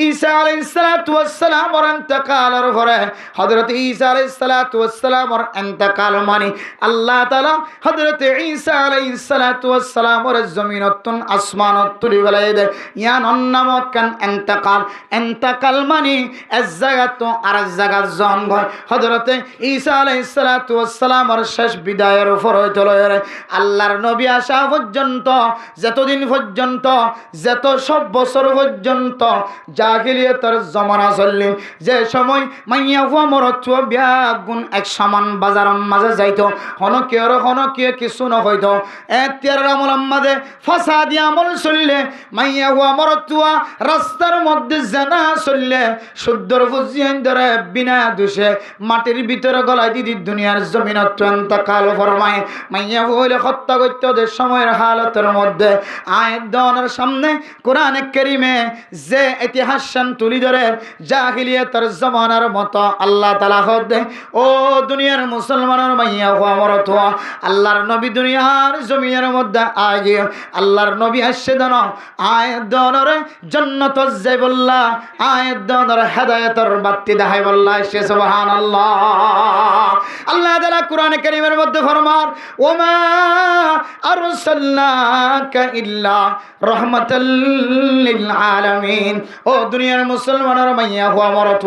[SPEAKER 1] ঈসা আলাইহিস সালাতু ওয়াস সালাম এর ইন্তেকালের পরে হযরত ঈসা আলাইহিস সালাতু ওয়াস সালাম এর ইন্তেকাল মানে আল্লাহ তাআলা হযরত ঈসা আলাইহিস সালাতু ওয়াস সালাম এর জমিনতুন আসমানত তুলি বলায় দে ইয়ান নামক কান ইন্তেকাল মানে এক জায়গা তো আর এক জায়গা জন্ম হযরতে ঈসা আলাইহিস সালাতু ওয়াস সালামের শেষ বিদায়ের উপর হইতে লয় আল্লাহর নবী আসা পর্যন্ত যতদিন পর্যন্ত যত সব বছর পর্যন্ত জাহিলিয়াতের জমানা চললি যে সময় মাইয়া হুয়া মরত বিয়াগুন এক সমান বাজারের মাঝে যাইতো হনকিয়র কিছু নহইত এতিয়ার আমল মাঝে ফাসাদি আমল চললে মাইয়া হুয়া মরত রাস্তার মধ্যে জানা চললে শুদ্ধর ফুজিয়ান ধরে বিনা দোষে মাটির ভিতরে গলায় দিদি দুনিয়ার জমিনত ইন্তেকাল ফরমায় মাইয়া হইলে হত্যা করতে ওদের সময়ের হালতের মধ্যে আয়াত দনের সামনে কোরআন কারীমে যে ইতিহাস তুলি ধরে জাহিলিয়াতের জমানার মতো আল্লাহ তাআলা হদে ও দুনিয়ার মুসলমানের মাইয়া হওয়া মরত আল্লাহর নবী দুনিয়ার জমিনের মধ্যে আগে আল্লাহর নবী আসছে দেন আয়াত দনরে জান্নাত যাইবল্লাহ আয়াত দনর হেদায়েতের বাতি দেখাই বল্লাহ সে সুবহানাল্লাহ আল্লাহ তাআলা কোরআন কারীমের মধ্যে ফরমান ওমা আরসালনাকা ইল্লা রাহমাতাল লিল আলামিন ও দুনিয়ার মুসলমানের মাইয়া হওয়া মরত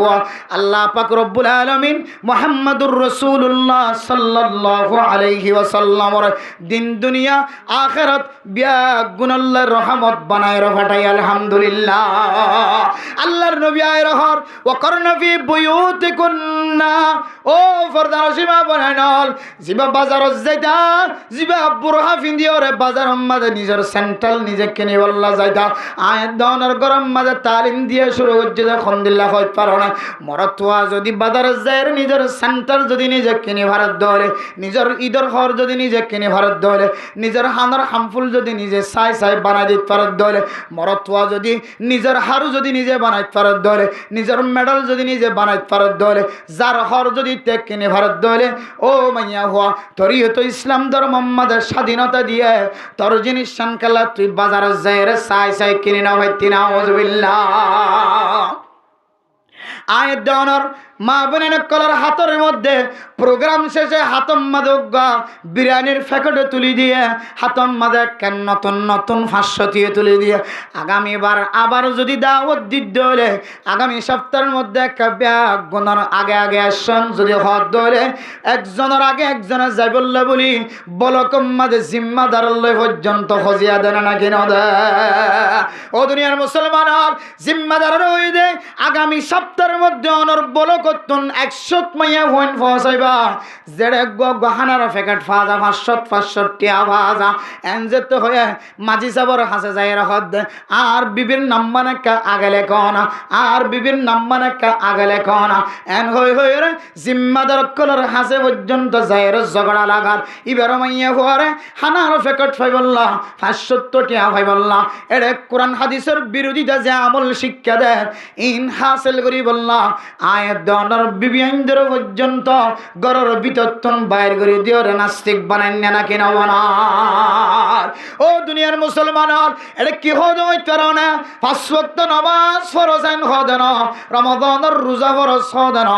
[SPEAKER 1] আল্লাহ পাক রব্বুল আলামিন মুহাম্মাদুর রাসূলুল্লাহ সাল্লাল্লাহু আলাইহি ওয়াসাল্লামের দিন দুনিয়া আখিরাত বিয়া গুনাল্লাহর রহমত বানায় ফাটাই আলহামদুলিল্লাহ। আল্লাহর নবী আয় রহর ওয়াকরনা ফি বুয়ুতিকুন্না, ও ফরদার সীমা বানাইনল জিবা বাজারত যাইতা জিবা বুরহা ফিন্দিওরে বাজার মাঝে নিজের সেন্ট্রাল নিজে কিনে বল্লা যাইতা আয় দনের গরম মাঝে তালিম দিয়ে শুরু করছে যখন দিল্লা হইতে পারো না মরতুয়া যদি বাজার যায় নিজের সেন্টার যদি নিজে কিনে ভারত দলে নিজের ঈদের ঘর যদি নিজে কিনে ভারত দলে নিজের হানার হামফুল যদি নিজে সাই সাই বানাই দিতে পারত দলে মরতুয়া যদি নিজের হারু যদি নিজে বানাইতে পারত দলে নিজের মেডেল যদি নিজে বানাইতে পারত দলে যার হর যদি ত্যাগ কিনে ভারত দলে ও মাইয়া হওয়া তোরই তো ইসলাম ধর্ম আমাদের স্বাধীনতা দিয়ে তোর জিনিস সানকালা তুই বাজার যায় রে সাই সাই কিনে না হইতি না ওয়াজবিল্লাহ। আয়ের দনর মা বোনের কলার হাতের মধ্যে প্রোগ্রাম শেষে হাতম মাদা বিরিয়ানির প্যাকেটে তুলি দিয়ে হাতম মাদা কেন নতুন নতুন 500 দিয়ে তুলি দিয়ে আগামীবার আবার যদি দাওয়াত দিতে হলে আগামী সপ্তাহের মধ্যে একটা ব্যাগ গোনার আগে আগে আসন যদি হদ ধরে একজনের আগে একজনের যাই বললে বলি বলকম মাঝে জিম্মাদার পর্যন্ত হজিয়া দেন না কিনা ও দুনিয়ার মুসলমান জিম্মাদার রয়ে দে আগামী সপ্তাহের মধ্যে অনর বলক কতন 100 মাইয়া হইন ফসাইবা জেড়ে গহানার প্যাকেট ফাজা 500 টিয়া ফাজা এনজেত হয়ে মাঝি সাবর হাসে যায় রাখত আর বিভিন্ন নাম্বানে কা আগলে কোনা আর বিভিন্ন নাম্বানে কা আগলে কোনা এন হই হই রে জিম্মাদার কলর হাসে পর্যন্ত যায় রে ঝগড়া লাগার ইবার মাইয়া হরে হানার প্যাকেট ফাইবল্লাহ 500 টিয়া ফাইবল্লাহ এরে কোরআন হাদিসের বিরোধিতা যে আমল শিক্ষা দেয় ইন হাসিল করি বললা আয়াত দনর বিবিয়ানদের পর্যন্ত গরর বিতত্তন বাইর করে দিও রে নাস্তিক বানাইন না কিনা বানার ও দুনিয়ার মুসলমান এটা কি হদ হইতে না 5 ওয়াক্ত নামাজ ফরজ আইন হদন রমাদানের রোজা ফরজ হদন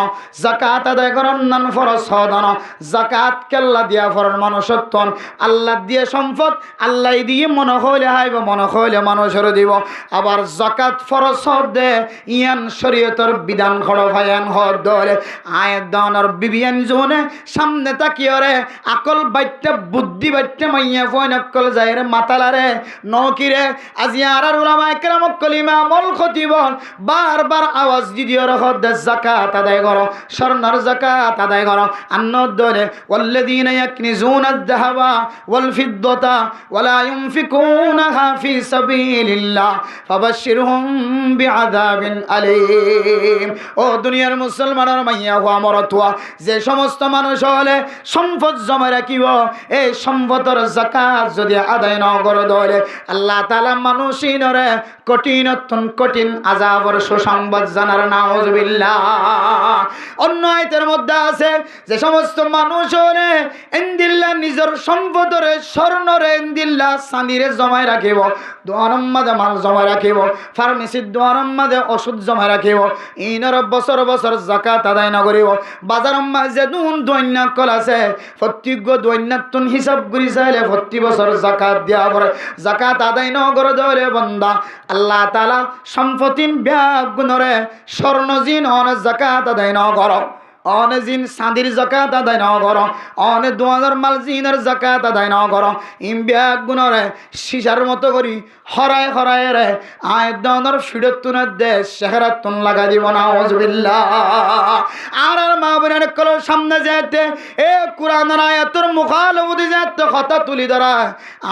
[SPEAKER 1] যাকাত আদায় করার নান ফরজ হদন যাকাত কেল্লা দিয়া ফরজ মানুষত্বন আল্লাহ দিয়ে সম্পদ আল্লাহ দিয়ে মন হইলে হাইব মন হইলে মানুষের দিব আবার যাকাত ফরজ হদে ইয়ান শরীয়তের বিধান খড় ভায়ান হদ ধরে আয়ের দনর বিবিয়ান জোনে সামনে তাকিয়ে রে আকল বাইটটা বুদ্ধি বাইটটা মাইয়া ফোন অকল যায় রে মাতালারে নকিরে আজি আর উলামা একরাম কলিমা মল খতিবন বারবার আওয়াজ দিদিও রহদ যাকাত আদায় করো স্বর্ণর যাকাত আদায় করো আন্ন ধরে ওয়াল্লাযীনা ইয়াকনিজুনা আয-যাহাবা ওয়াল ফিদ্দাতা ওয়ালা ইউনফিকুনাহা ফি সাবিলিল্লাহ ফাবাশশিরহুম বিআযাবিন আলীম ও দুনিয়ার মুসলমানের মাইয়া হওয়া মরতুয়া যে সমস্ত মানুষ হলে সম্পদ জমা রাখিব এই সম্পদের যাকাত যদি আদায় না করে ধরে আল্লাহ তাআলা মানুষিনরে কঠিন আযাবের সুসংবাদ জানার নাউযুবিল্লাহ। অন্য আয়াতের মধ্যে আছে যে সমস্ত মানুষ হলে ইনদিল্লাহ নিজের সম্পদরে স্বর্ণরে ইনদিল্লাহ চাঁদিরে জমা রাখিব দোয়ারম মাঝে মাল জমা রাখিব ফার্মেসির দোয়ারম মাঝে ওষুধ জমা রাখিব ইনর বছর বছর যাকাত আদায় না করিব বাজার মাঝে দৈন্য কল আছে প্রত্যেক দৈন্যতুন হিসাব করি চাইলে প্রতি বছর যাকাত দিয়া পড়ে যাকাত আদায় না করে ধরে বন্দা আল্লাহ তাআলা সম্পত্তির ব্যাগ গুণরে স্বর্ণ জিন অন যাকাত আদায় না করো অনে জিন চাঁদির যাকাত আদায় না করো অনে 2000 মাল জিনের যাকাত আদায় না করো ইম ব্যাগ গুণরে সিসার মতো করি হরায় হরায় রে আয় দনর ফিরতুনের দেশ শেহরাতুন লাগা দিব না ওয়াজবিল্লাহ। আর মা বোনের কলর সামনে যেতে এ কোরআনের আয়াতের মুখালবুদি যেতে কথা তুলি ধরা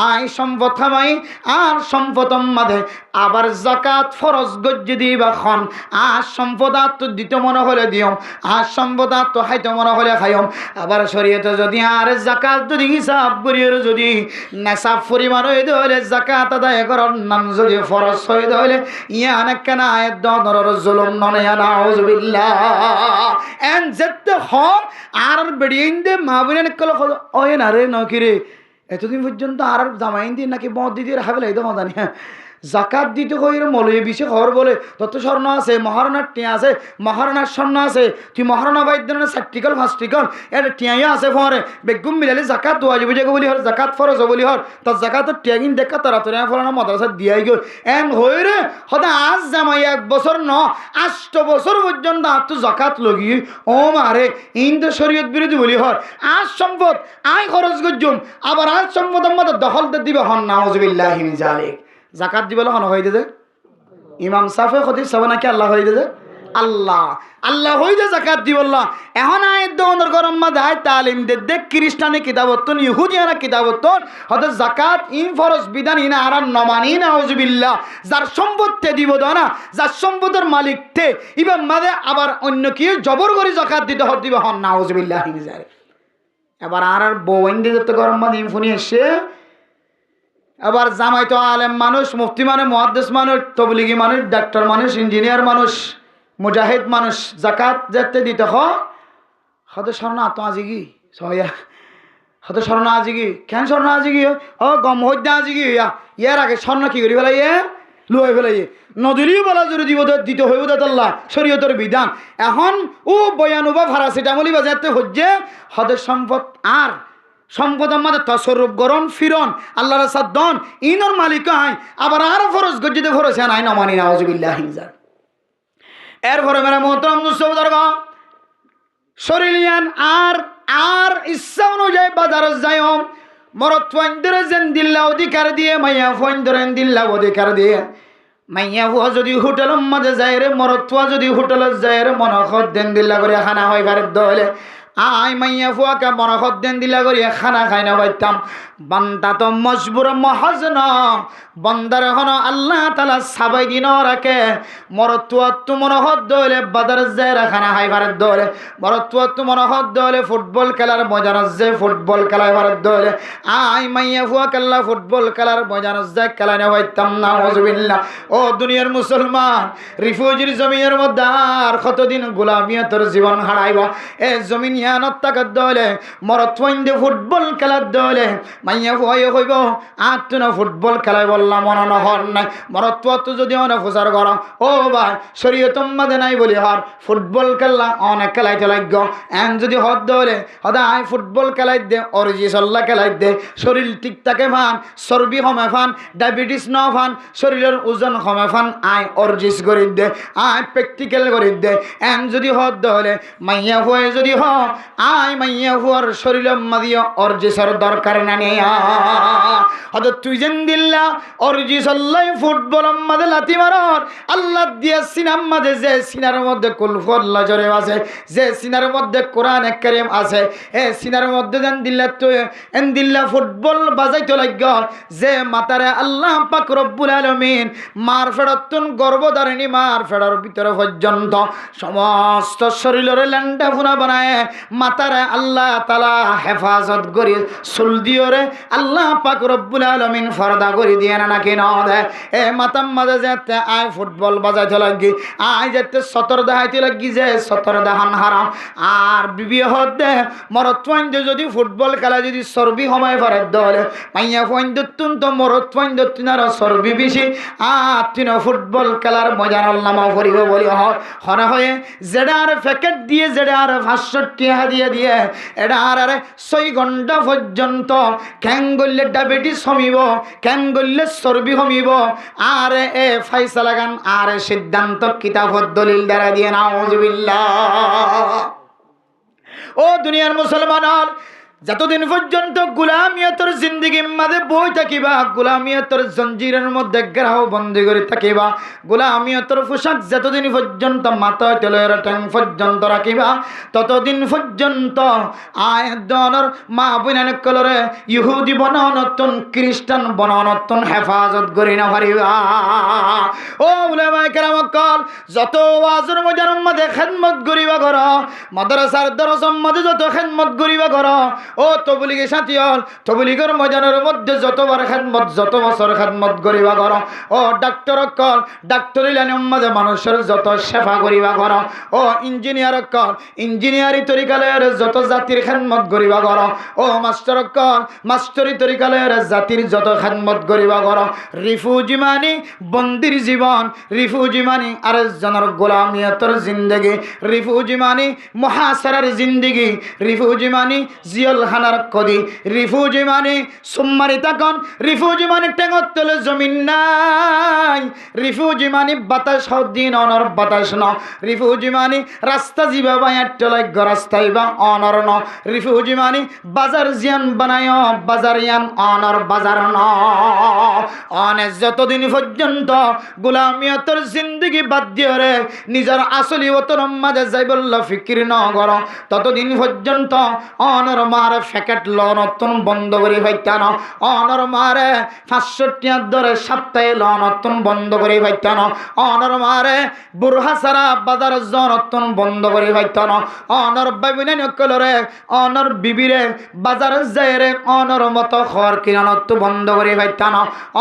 [SPEAKER 1] আয় সম্পদ খামাই আর সম্পদম মাঝে আবার যাকাত ফরজ গজ্জি দিবা খন আর সম্পদ তো দিতে মনে হলে দিও আর সম্পদ তো খাইতে মনে হলে খাইম আবার শরীয়তে যদি আর যাকাত যদি হিসাব করিয়ে যদি নেশাব পরিমাণ হয়ে হলে যাকাত আদায় করার নাম যদি ফরজ হয়ে হলে ইয়ান কেন আয়াত দনর জুলুম ননে নাউযুবিল্লাহ এন যেতে হ আর বেড়িয়ে দে মা বোনের কল ওই না রে নকিরে এতদিন পর্যন্ত আর জামাইন দিন নাকি বদ দিদির হাবেলাই তো জানি জাকাত দিতে কইরে মলয়ে বিশে খবর বলে তত স্বর্ণ আছে মহারণার টিয়া আছে মহারণার স্বর্ণ আছে তুই মহারণা বাইদ্যনের সার্টিকল ফার্স্টিকল এটা টিয়াই আছে ফরে বেগুম মিলালে জাকাত দোয়া যাবে যাকে বলি হর জাকাত ফরজ বলি হর তার জাকাতের টিয়াগিন দেখা তারা তোরা ফলানা মাদ্রাসা দিয়াই গই এন হই রে হদা আজ জামাই 1 বছর ন 8 বছর পর্যন্ত আর তো জাকাত লগি ও মারে ইন তো শরীয়ত বিরোধী বলি হর আজ সম্পদ আই খরচ গজ্জুম আবার আজ সম্পদ আমাদের দখল দিবে হন নাউজুবিল্লাহি মিন জালিক জাকাত দিবলে হন হই দে ইমাম সাফে খতিব সাহেব নাকি আল্লাহ হই দে আল্লাহ আল্লাহ হই দে জাকাত দিবল্লা এখন আয়াত দোনের গরম মা দায় তালিম দে খ্রিস্টানি কিতাবতন ইহুদিয়ানা কিতাবতন হতে জাকাত ইন ফরজ বিধান ইনা আর নমানি নাউজুবিল্লাহ যার সম্পদতে দিব না যার সম্পদের মালিক তে ইবা মাদে আবার অন্য কি জবর করে জাকাত দিতে হত দিবে হন নাউজুবিল্লাহ হিজারে এবার আর বউইন দিতে গরম মা ইনফুনি এসে আবার জামাই তো আলেম মানুষ মুফতি মানে মুহাদ্দিস মানুষ তবলিগি মানুষ ডাক্তার মানুষ ইঞ্জিনিয়ার মানুষ মুজাহিদ মানুষ জাকাত যেতে দিতে হতে স্বর্ণ আত্ম আজিগি সয়া হতে স্বর্ণ আজিগি কেন স্বর্ণ আজিগি ও গম হইতে আজিগি ইয়ার আগে স্বর্ণ কি করি ফেলাই লুয়ে ফেলাই নদীরও বলা জোরে দিব দিতে হইব দাল্লা শরীয়তের বিধান এখন ও বয়ানু বা ফারাসিটামলি বাজাতে হচ্ছে হদের সম্পদ আর সম্পদ আমাদের তসরূপ গরম ফিরন আল্লাহ রাসাদ দন ইনর মালিক আয় আবার আরো ফরজ গজ্জিতে ফরজ আয় না মানি নাউজুবিল্লাহ হিজার এরপরে মেরা মোহতরম দুঃসবদরগা শরীলিয়ান আর ইচ্ছা অনুযায়ী বাজার যায় মরত ফইন্দরে যেন দিল্লা অধিকার দিয়ে মাইয়া ফইন্দরেন দিল্লা অধিকার দিয়ে মাইয়া ফুয়া যদি হোটেল মাঝে যায় রে মরত ফুয়া যদি হোটেলত যায় রে মনখত দেন দিল্লা করে খানা হয় বাড়ির দলে আই মাইয়া ফুয়াকে মনখত দেন দিল্লা করে খানা খাই না পাইতাম বান্দা তো মজবুর মহাজন বন্দার এখন আল্লাহ তালা সাবাই দিন রাখে মরতুয়াত্তু মনহত দলে বাজার যায় খানা খাই ভারত দলে মরতুয়াত্তু মনহত দলে ফুটবল খেলার মজার যায় ফুটবল খেলায় ভারত দলে আই মাইয়া ফুয়া খেলা ফুটবল খেলার মজার যায় খেলা না পাইতাম না নাউজুবিল্লাহ ও দুনিয়ার মুসলমান রিফিউজির জমিনের মধ্যে আর কতদিন গোলামিয়তর জীবন হারাইবা এ জমিন ইয়ানত তাকাত দলে মরত ফইন্দে ফুটবল খেলার দলে মাইয়া ফুয়াই হইব আর তুই না ফুটবল খেলায় বললাম মনে নহর নাই মরত যদি অনেক ফুসার কর ও ভাই শরীয়তম মাঝে নাই বলি হর ফুটবল খেলা অনেক খেলাইতে লাগ এন যদি হদ দলে হদায় ফুটবল খেলাই দে অরিজি সল্লা খেলাই দে শরীর ঠিক থাকে ফান চর্বি কমে ফান ডায়াবেটিস ন ফান শরীরের ওজন কমে ফান আয় অর্জিস করি দে আয় প্র্যাকটিক্যাল করি দে এন যদি হদ দলে মাইয়া ফুয়ে যদি হ আয় মাইয়া ফুয়ার শরীরের মাঝে অর্জিসের দরকার না নেই হদ তুই যেন দিল্লা অর্জি সল্লাই ফুটবল মাঝে লাথি মারর আল্লাহ দিয়া সিনাম মাঝে যে সিনার মধ্যে কুলফল্লা জরে আছে যে সিনার মধ্যে কোরআন কারীম আছে এ সিনার মধ্যে যেন দিল্লা তুই এন দিল্লা ফুটবল বাজাইতে লাগ যে মাতারে আল্লাহ পাক রব্বুল আলামিন মার ফেরতুন গর্ভধারিণী মার ফেরার ভিতরে পর্যন্ত সমস্ত শরীরের ল্যান্ডা ফুনা বানায় মাতারে আল্লাহ তাআলা হেফাজত করি চুল দিওরে আল্লাহ পাক রব্বুল আলামিন ফরদা করে দিয়ে না নাকি না দে এ মাতাম মাঝে যেতে আয় ফুটবল বাজাইতে লাগি আয় যেতে সতর দেখাইতে লাগি যে সতর দেখান হারাম আর বিবি হদে মরত ফাইন্দ যদি ফুটবল খেলা যদি চর্বি সময় পারে দলে মাইয়া ফাইন্দতুন তো মরত ফাইন্দতুনার চর্বি বেশি আর তিন ফুটবল খেলার মজা নামা করিব বলি হরে হয়ে যেটা আর প্যাকেট দিয়ে যেটা আর 500 টাকা দিয়ে এটা আর 6 ঘন্টা পর্যন্ত ক্যাং করলে ডায়াবেটিস কমিব ক্যাং করলে চর্বি কমিব আর এ ফাইসালা গান আর সিদ্ধান্ত কিতাবত দলিল দ্বারা দিয়ে নাউজুবিল্লাহ ও দুনিয়ার মুসলমান যতদিন পর্যন্ত গোলামিয়তর জিন্দেগির মাঝে বই থাকিবা গোলামিয়তর জঞ্জিরের মধ্যে গ্রাহ বন্দী করে থাকিবা গোলামিয়তর পোশাক যতদিন পর্যন্ত মাথায় তেলের ট্যাং পর্যন্ত রাখিবা ততদিন পর্যন্ত আয়দনের মা বোনের কলরে ইহুদি বনানতন খ্রিস্টান বনানতন হেফাজত করি না পারিবা ও উলামায়ে কেরাম কল যত ওয়াজের ময়দানের মধ্যে খেদমত করিবা করো মাদ্রাসার দরসের মধ্যে যত খেদমত করিবা করো ও তবলিগের সাথী হল তবলিগের ময়দানের মধ্যে যতবার খেদমত যত বছর খেদমত করিবা করো ও ডাক্তার কল ডাক্তারি লাইনের মধ্যে মানুষের যত সেবা করিবা করো ও ইঞ্জিনিয়ার কল ইঞ্জিনিয়ারি তরিকালের যত জাতির খেদমত করিবা করো ও মাস্টার কল মাস্টারি তরিকালের জাতির যত খেদমত করিবা করো রিফিউজি মানি বন্দির জীবন রিফিউজি মানি আরেকজনের গোলামিয়তর জিন্দগি রিফিউজি মানি মহাসারার জিন্দগি রিফিউজি মানি জিয়লখানার কদি রিফিউজি মানি সুম্মারি তাকন রিফিউজি মানি টেঙর তলে জমিন নাই রিফিউজি মানি বাতাস হদ্দিন অনর বাতাস ন রিফিউজি মানি রাস্তা জিবা বায়ার টলাই রাস্তাই বা অনর ন রিফিউজি মানি বাজার জিয়ান বানায় বাজার ইয়ান অনর বাজার ন অনে যতদিন পর্যন্ত গোলামিয়তর জিন্দগি বাদ দিয়ে রে নিজের আসলি ওতর মাঝে যাইবল্লা ফিকির ন কর ততদিন পর্যন্ত অনর মারে ফ্যাকেট ল নতুন বন্ধ করে হইতান অনর মারে 500 টাকা ধরে সপ্তাহে ল নতুন বন্ধ করে হইতান অনর মারে বুরহা সারা বাজার নতুন বন্ধ করে হইতান অনর বাইবিনে নকলরে অনর বিবিরে বাজার যায় রে অনর মতো খর কিনানত বন্ধ করে হইতান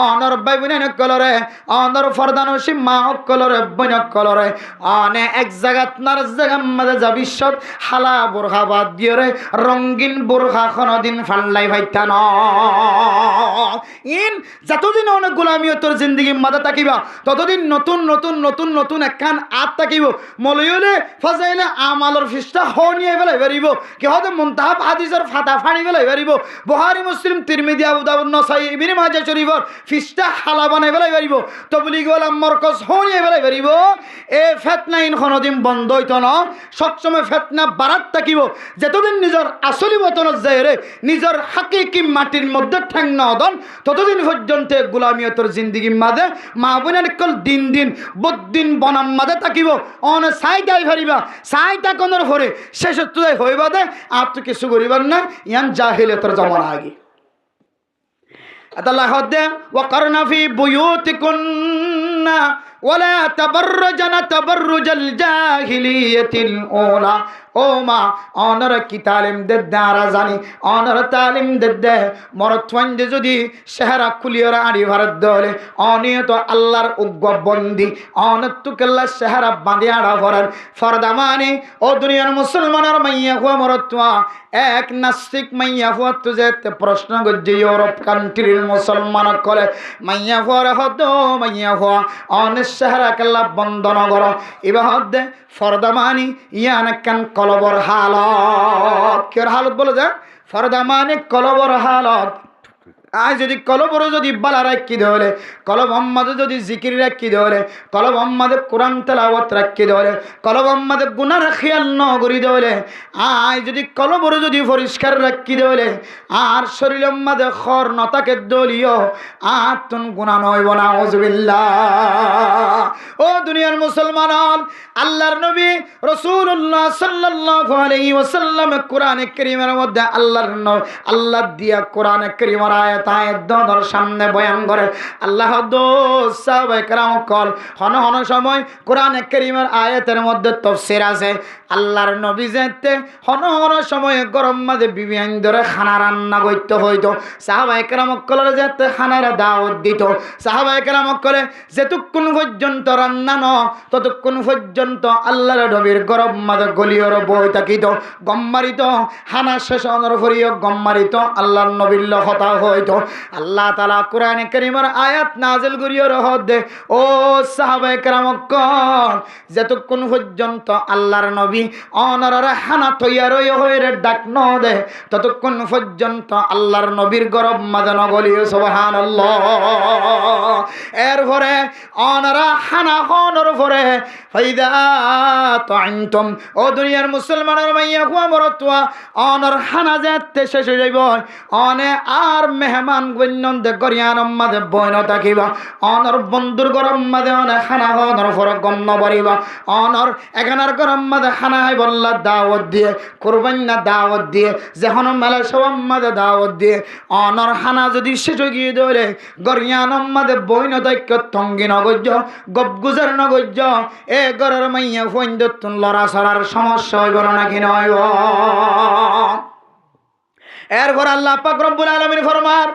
[SPEAKER 1] অনর বাইবিনে নকলরে অনর ফরদানসি মা অকলরে বনকলরে অনে এক জায়গা নার জায়গা মাঝে যাবিশ্বত হালা বুরহা বাদ দিয়ে রে রঙিন বুরহা কোনদিন ফাল্লাই হইতান ইন যতদিন অনেক গোলামিয়তর জিন্দগি মাঝে থাকিবা ততদিন নতুন নতুন নতুন নতুন একখান আত থাকিব মলয়লে ফাজাইলে আমালর ফিস্টা হনিয়ে বেলাই বেরিব কি হতে মুনতাহাব হাদিসের ফাতা ফানি বেলাই বেরিব বুখারী মুসলিম তিরমিজি আবু দাউদ নাসাই ইবনে মাজাহ শরীফর ফিস্টা হালা বানাই বেলাই বেরিব তবলিগ ওয়ালা মারকাজ হনিয়ে বেলাই বেরিব এ ফিতনা ইন কোনদিন বন্ধ হইতো না সবসময় ফিতনা বাড়াত থাকিব যতদিন নিজের আসলি বতনত যায় রে নিজের হাকিকি মাটির মধ্যে ঠ্যাং না দন ততদিন পর্যন্ত গোলামিয়তর জিন্দগি মাঝে মা বোনের কল দিন দিন বদিন বনাম মাঝে থাকিব অনে সাইটাই ফারিবা সাইটা কোনর ভরে শেষ তুই হইবা দে আর তো কিছু করিবার না ইয়ান জাহিলিয়তর জামানা আগে আল্লাহ হদে ওয়াকারনা ফি বুয়ুতিকুন্না ওয়ালা তাবাররাজনা তাবাররুজাল জাহিলিয়াতিল উলা ও মা অনর কি তালিম দে দারা জানি অনর তালিম দে মরত্বন্দে যদি চেহারা খুলিয়রা আড়ি ভারত দলে অনিয়ত আল্লাহর উগ্র বন্দি অনতুকাল্লা চেহারা বাঁধে আড়া ভরার ফরদামানি ও দুনিয়ার মুসলমানের মাইয়া হুয়া মরত্বা এক নাস্তিক মাইয়া হুয়া তুজে প্রশ্ন গজ্জে ইউরোপ কান্ট্রির মুসলমান কলে মাইয়া হুয়ার হদ মাইয়া হুয়া অনেক চেহারা কাল্লা বন্ধন কর এবার হদে ফরদামানি ইয়ান কান কলবর হালত কের হালত বলে যায় ফরদামানি কলবর হালত আজ যদি কলবর যদি বালা রাখি দেলে কলব আম্মাদে যদি জিকির রাখি দেলে কলব আম্মাদে কোরআন তেলাওয়াত রাখি দেলে কলব আম্মাদে গুনার খেয়াল ন করি দেলে আজ যদি কলবর যদি পরিষ্কার রাখি দেলে আর শরীর আম্মাদে খর নতাকে দলিও আর তুন গুনাহ নইব না আউযুবিল্লাহ ও দুনিয়ার মুসলমান আল্লাহর নবী রাসূলুল্লাহ সাল্লাল্লাহু আলাইহি ওয়াসাল্লাম কোরআনে কারীমের মধ্যে আল্লাহ দিয়া কোরআনে কারীমের আয়াত দর সামনে বয়ান করে আল্লাহ সাহাবায়ে কেরাম কল হন হন সময় কোরআনে কারীমের আয়াতের মধ্যে তাফসীর আছে আল্লাহর নবী যেতে হন হন সময় গরম মাঝে বিবিয়ান ধরে খানা রান্না করতে হইতো সাহাবায়ে কেরাম কলের যেতে খানার দাওয়াত দিত সাহাবায়ে কেরাম কলে যেতক্ষণ পর্যন্ত রান্না ন ততক্ষণ পর্যন্ত আল্লাহর নবীর গরম মাঝে গলিয়র বই থাকিত গম্মারিত হানা শেষ অনর করিও গম্মারিত আল্লাহর নবীর কথা হইতো আল্লাহ তাআলা কোরআনে কারীমের আয়াত নাযিল করিয়া রহত দে ও সাহাবায়ে কেরাম কল যতক্ষণ পর্যন্ত আল্লাহর নবী অনরার হানা তৈয়ার হয়ে ডাক ন দে ততক্ষণ পর্যন্ত আল্লাহর নবীর গরব মাঝে নগলিও সুবহানাল্লাহ এরপরে অনরা হানা হনর পরে ফাইদা তাইনতুম ও দুনিয়ার মুসলমানের মাইয়া হুয়া মরতুয়া অনর হানা যেতে শেষ হয়ে যাইব অনে আর মেহমান গণ্যন্দে গরিয়ানম মাঝে বইন থাকিবা অনর বন্ধুর গরম মাঝে অনে খানা হনর ফর গণ্য বরিবা অনর এখানার গরম মাঝে খানায় বললা দাওয়াত দিয়ে কুরবান্না দাওয়াত দিয়ে যেহন মেলা সব মাঝে দাওয়াত দিয়ে অনর খানা যদি শেষ গিয়ে ধরে গরিয়ানম মাঝে বইন দায়িত্ব তঙ্গি নগজ্য গপগুজার নগজ্য এ গরের মাইয়া ফইন্দতুন লড়া ছড়ার সমস্যা হইব নাকি নয় এরপর আল্লাহ পাক রব্বুল আলামিন ফরমার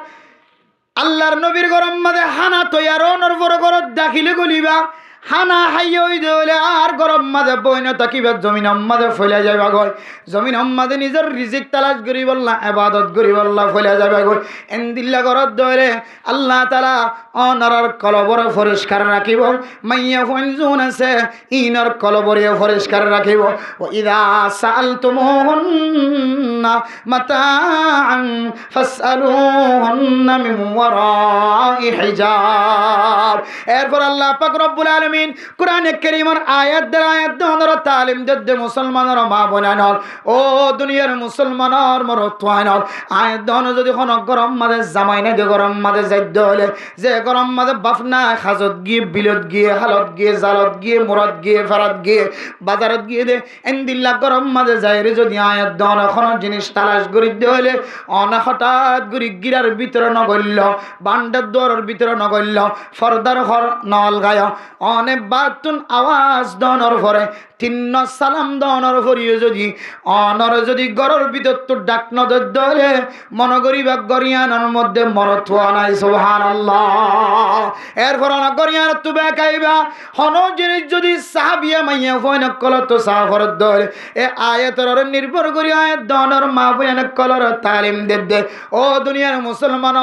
[SPEAKER 1] আল্লাহর নবীর গরম মাঝে হানা তৈয়ারনের পর ঘরত দাখিলে গলিবা হানা হাইয়ে ওই দেলে আর গরম মাঝে বইনা তাকিবা জমিন মাঝে ফইলা যাইবা গয় জমিন মাঝে নিজের রিজিক তালাশ করি বললা ইবাদত করি বললা ফইলা যাইবা গয় এন্দিল্লা ঘরত দলে আল্লাহ তাআলা অনরার কলবর পরিষ্কার রাখিব মাইয়া ফঞ্জুন আছে ইনর কলবরে পরিষ্কার রাখিব ও ইদা সাআলতুমুহুন্না মাতাআন ফাসআলুহুন্না মিন ওয়ারাই হিজাব এরপর আল্লাহ পাক রব্বুল আলামিন কোরআনে কারীমের আয়াত দ্বারা তালিম দিতে মুসলমানের মা বোনানর ও দুনিয়ার মুসলমানের মরতওয়ানর আয়াত দানো যদি কোন গরম মাঝে জামাই না দে গরম মাঝে যাইদ হলে যে গরম মাঝে বাফনা খাজত গিয়ে বিলত গিয়ে হালত গিয়ে জালত গিয়ে মুরাদ গিয়ে ফারাত গিয়ে বাজারত গিয়ে দে এন্দিল্লা গরম মাঝে যাইরে যদি আয়াত দানো কোন জিনিস তালাশ করি দে হলে অনা হঠাৎ গুরি গিরার ভিতরে নগল্য বান্ডার দোরের ভিতরে নগল্য ফরদার ঘর নল গায় অনেক বাতুন আওয়াজ দনর পরে তিন্ন সালাম দনর পরিয়ে যদি অনর যদি গরর ভিতর তো ডাক নদর দলে মন গরিবা গরিয়ানোর মধ্যে মরত নাই সুবহানাল্লাহ এরপর অন গরিয়ান তু বেকাইবা হন জিনিস যদি সাহাবিয়া মাইয়া ফয়ন কল তো সাফর দলে এ আয়াতের নির্ভর করি আয়াত দনর মা বয়ান কলর তালিম দে ও দুনিয়ার মুসলমান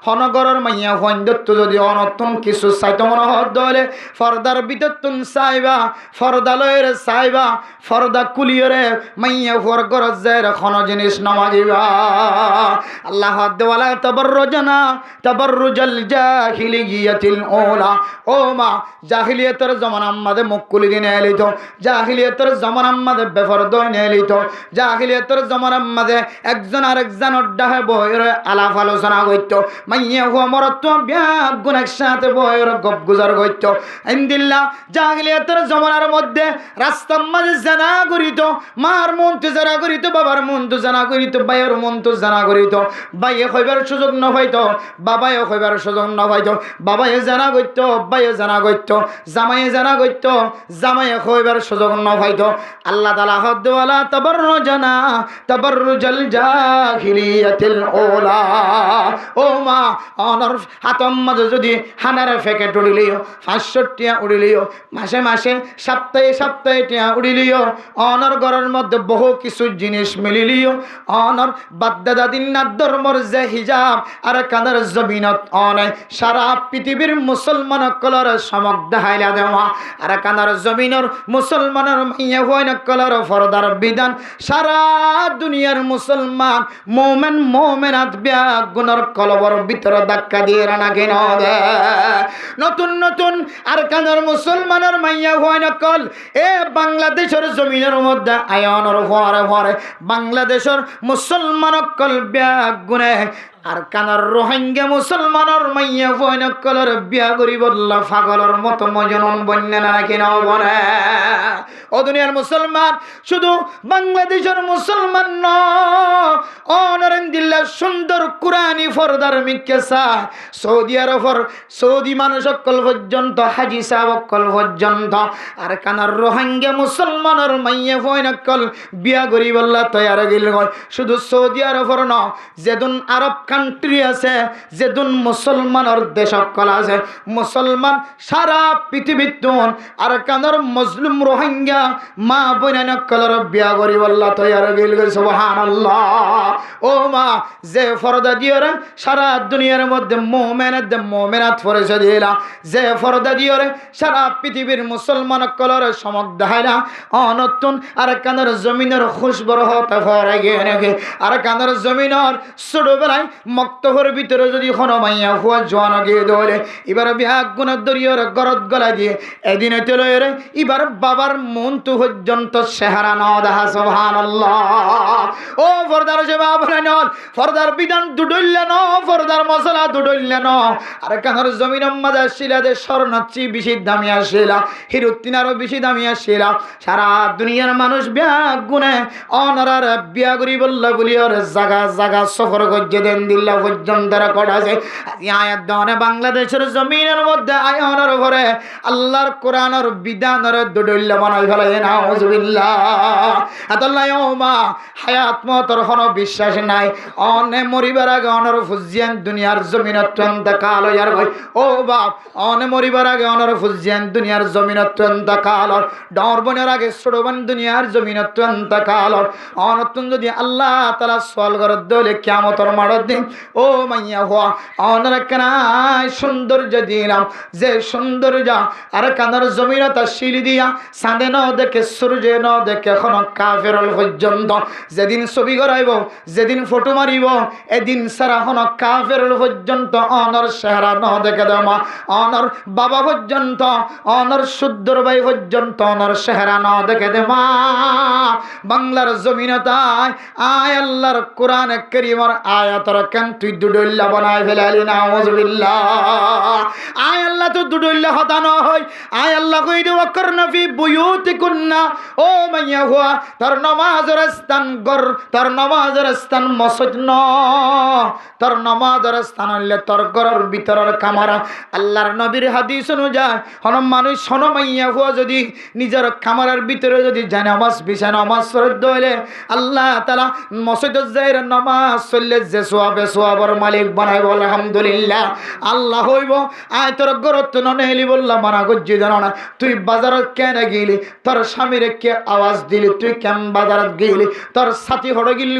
[SPEAKER 1] হন গরর মাইয়া ফয়ন দত্ত যদি অনতম কিছু সাইত মন হদ দলে ফরদার ভিতর তুন সাইবা ফরদা লয়ের সাইবা ফরদা কুলিয়রে মাইয়া ফর গরজ যায় কোন জিনিস নমাগিবা আল্লাহ দেওয়ালা তাবাররুজনা তাবাররুজাল জাহিলিয়াতিল ওলা ও মা জাহিলিয়াতের জামানার মধ্যে মুকুলি দিন এলিত জাহিলিয়াতের জামানার মধ্যে বেফরদয় নেলিত জাহিলিয়াতের জামানার মধ্যে একজন আরেকজনের ডাহে বইরে আলাপ আলোচনা করত মাইয়া হওয়া মরত ব্যাগুন একসাথে বইরে গপ গুজার করত ইনদিল্লাহ জাহিলিয়াতের জামানার মধ্যে রাস্তার মাঝে জানা করিত মার মন তো জানা করিত বাবার মন তো জানা করিত ভাইয়ের মন তো জানা করিত ভাইয়ে কইবার সুযোগ না পাইতো বাবায়ে কইবার সুযোগ না পাইতো বাবায়ে জানা করত ভাইয়ে জানা করত জামাইয়ে জানা করত জামাইয়ে কইবার সুযোগ না পাইতো আল্লাহ তাআলা হদ ওয়ালা তাবাররুজনা তাবাররুজাল জাহিলিয়াতিল ওলা ও মা অনর হাতম মাঝে যদি হানার ফেকে টুড়িলিও 500 টিয়া উড়িলিও মাসে মাসে সপ্তাহে সপ্তাহে টিয়া উড়িলিও অনর ঘরের মধ্যে বহু কিছু জিনিস মিলিলিও অনর বাদ্দাদা দিন না ধর্মর যে হিজাব আর কানার জমিনত অনে সারা পৃথিবীর মুসলমান কলর সমক দেখাইলা দেওয়া আর কানার জমিনের মুসলমানের মাইয়া হইন কলর ফরদার বিধান সারা দুনিয়ার মুসলমান মোমেন মোমেনাত ব্যাগুনের কলবর ভিতরে ধাক্কা দিয়ে রানা কেন দে নতুন নতুন আর কানার মুসলমানের মাইয়া হইন কল এ বাংলাদেশের জমিনের মধ্যে আয়নের ফরে ফরে বাংলাদেশের মুসলমান কল ব্যাগুনে আর কানার রোহিঙ্গা মুসলমানের মাইয়া ফয়ন কলর বিয়া করি বললা পাগলের মতো মজনুন বন্যা না কেন বনে ও দুনিয়ার মুসলমান শুধু বাংলাদেশের মুসলমান ন অনরেন্দিল্লা সুন্দর কুরআনি ফরদার মিকেসা সৌদি আরবের সৌদি মানুষ সকল পর্যন্ত হাজি সাহেব সকল পর্যন্ত আর কানার রোহিঙ্গা মুসলমানের মাইয়া ফয়ন কল বিয়া করি বললা তৈয়ার গিল শুধু সৌদি আরবের ন যেদিন আরব কান্ট্রি আছে যেদিন মুসলমানের দেশ সকল আছে মুসলমান সারা পৃথিবীত আর কানার মুসলিম রোহিঙ্গা মা বোন কলর বিয়া করি বললা তৈয়ার গিল সুবহানাল্লাহ ও মা যে ফরদা দিয়রে সারা দুনিয়ার মধ্যে মোমেনাত ফরেছে দিলা যে ফরদা দিয়রে সারা পৃথিবীর মুসলমান কলর সমক দেখাইলা অনতুন আর কানার জমিনের খুশবর হতে ফরে গিয়ে নাকি আর কানার জমিনের ছোটবেলায় মক্তবর ভিতরে যদি কোনো মাইয়া হুয়া জোয়ান গিয়ে দৌড়ে এবার বিহাগ গুণের দরিয়র গরদ গলা দিয়ে এদিনে তেলরে এবার বাবার মন তো পর্যন্ত চেহারা ন দেখা সুবহানাল্লাহ ও ফরদার যে বাবা নল ফরদার বিধান দুডইলে ন ফরদার মশলা দুডইলে ন আর কানার জমিনের মাঝে শিলাদে স্বর্ণচি বেশি দামি আসিলা হিরুত্তিনারও বেশি দামি আসিলা সারা দুনিয়ার মানুষ বিহাগ গুণে অনরার বিয়া করি বললা বলিয়র জাগা জাগা সফর করছে দেন দিল্লা পর্যন্ত রেকর্ড আছে আয়াত দানে বাংলাদেশের জমিনের মধ্যে আয়নের ঘরে আল্লাহর কোরআনের বিধানের দুডইল্লা বানাই ফেলে নাউজুবিল্লাহ আতাল্লাহ মা হায়াত মতর হনো বিশ্বাস নাই অনে মরিবার আগে অনর ফুজিয়ান দুনিয়ার জমিনত অন্তকাল ইয়ার ভাই ও বাপ অনে মরিবার আগে অনর ফুজিয়ান দুনিয়ার জমিনত অন্তকাল ডর বনের আগে ছোটবান দুনিয়ার জমিনত অন্তকাল অনতুন যদি আল্লাহ তাআলা সওয়াল করে দলে কিয়ামতের মাঠের দিন ও মাইয়া হওয়া অনর কানায় সৌন্দর্য দিলাম যে সৌন্দর্য আর কানার জমিনত শিলি দিয়া চাঁদে ন দেখে সূর্যে ন দেখে এখন কাফেরল পর্যন্ত যেদিন ছবি করাইব যেদিন ফটো মারিব এদিন সারা হন কাফেরল পর্যন্ত অনর চেহারা ন দেখে দেমা অনর বাবা পর্যন্ত অনর শুদ্ধর ভাই পর্যন্ত অনর চেহারা ন দেখে দেমা বাংলার জমিনতায় আয় আল্লাহর কোরআন কারীমের আয়াতর কেন তুই দুডল্লা বানায় ফেলালি নাউযুবিল্লাহ আয় আল্লাহ তো দুডল্লা হতানো হয় আয় আল্লাহ কই দে ওয়াকরনা ফি বুয়ুতিকুন্না ও মাইয়া হুয়া তোর নামাজের স্থান গর তোর নামাজের স্থান মসজিদ ন তোর নামাজের স্থান হইলে তোর ঘরের ভিতরের কামারা আল্লাহর নবীর হাদিস অনুযায়ী হন মানুষ হন মাইয়া হুয়া যদি নিজের কামারের ভিতরে যদি যায় নামাজ বিছা নামাজ পড়তে হইলে আল্লাহ তাআলা মসজিদের যাইর নামাজ চললে যে সওয়াবের মালিক বানাইব আলহামদুলিল্লাহ আল্লাহ হইব আয় তোর ঘরত ন নেলি বললা মানা গজ্জি জানো না তুই বাজারত কেন গেলি তোর স্বামীরে কে আওয়াজ দিলি তুই কেন বাজারত গেলি তোর সাথী হড় গিল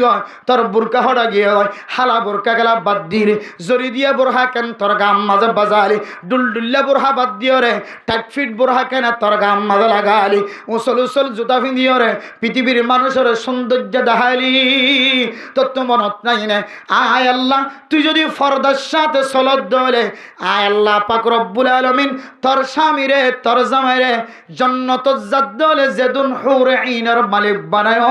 [SPEAKER 1] তোর বুরকা হড়া গিয়ে হয় হালা বুরকা গেলা বাদ দিলি জরি দিয়া বুরহা কেন তোর গাম মাঝে বাজালি ডুলডুল্লা বুরহা বাদ দিও রে টাইট ফিট বুরহা কেন তোর গাম মাঝে লাগালি উসল উসল জুতা পিন্দিও রে পৃথিবীর মানুষের সৌন্দর্য দেখাইলি তোর তো মনত নাই না আয় আল্লাহ তুই যদি ফরদার সাথে চলত দলে আয় আল্লাহ পাক রব্বুল আলামিন তোর স্বামীরে তোর জামাইরে জান্নাত জাত দলে যেদুন হুর আইনের মালিক বানায়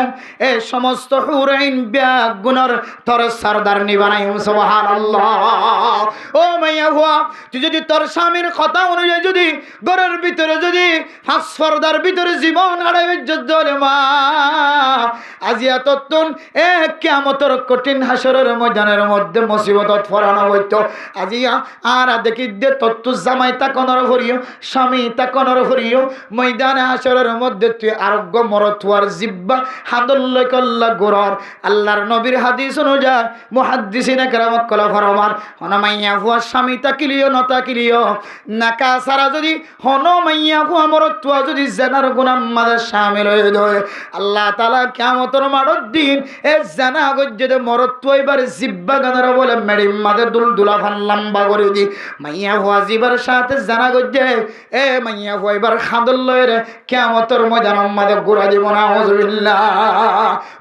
[SPEAKER 1] এ সমস্ত হুর আইন ব্যাগ গুনার তোর সরদার নি বানায় সুবহানাল্লাহ ও মাইয়া হুয়া তুই যদি তোর স্বামীর কথা অনুযায়ী যদি ঘরের ভিতরে যদি হাস সরদার ভিতরে জীবন আড়াই ইজ্জত দলে মা আজিয়া ততুন এ কিয়ামতের কঠিন হাসরের ময়দানের মধ্যে মুসিবতত ফরানো হইতো আজিয়া আর দেখি দে তত্তু জামাই তাকনর হরিও স্বামী তাকনর হরিও ময়দানে হাসরের মধ্যে তুই আরোগ্য মরতুয়ার জিব্বা হাদুল্লাহ কল্লা গোরর আল্লাহর নবীর হাদিস অনুযায়ী মুহাদ্দিসিনে কেরামত কলা ফরমান হনমাইয়া হুয়া স্বামী তাকিলিও নতাকিলিও নাকা সারা যদি হনমাইয়া হুয়া মরতুয়া যদি জানার গুনাহ মাঝে শামিল হয়ে যায় আল্লাহ তাআলা কিয়ামতের মাঠের দিন এ জানা গজ্জে মরতুয়া এবার জিব্বা গানার বলে মেডি মাঝে দুলদুলা ফান লম্বা করে দি মাইয়া হুয়া জিবার সাথে জানা গজ্জে এ মাইয়া হুয়া এবার খাদুল্লাহ রে কিয়ামতের ময়দানের মাঝে ঘুরা দিব নাউযুবিল্লাহ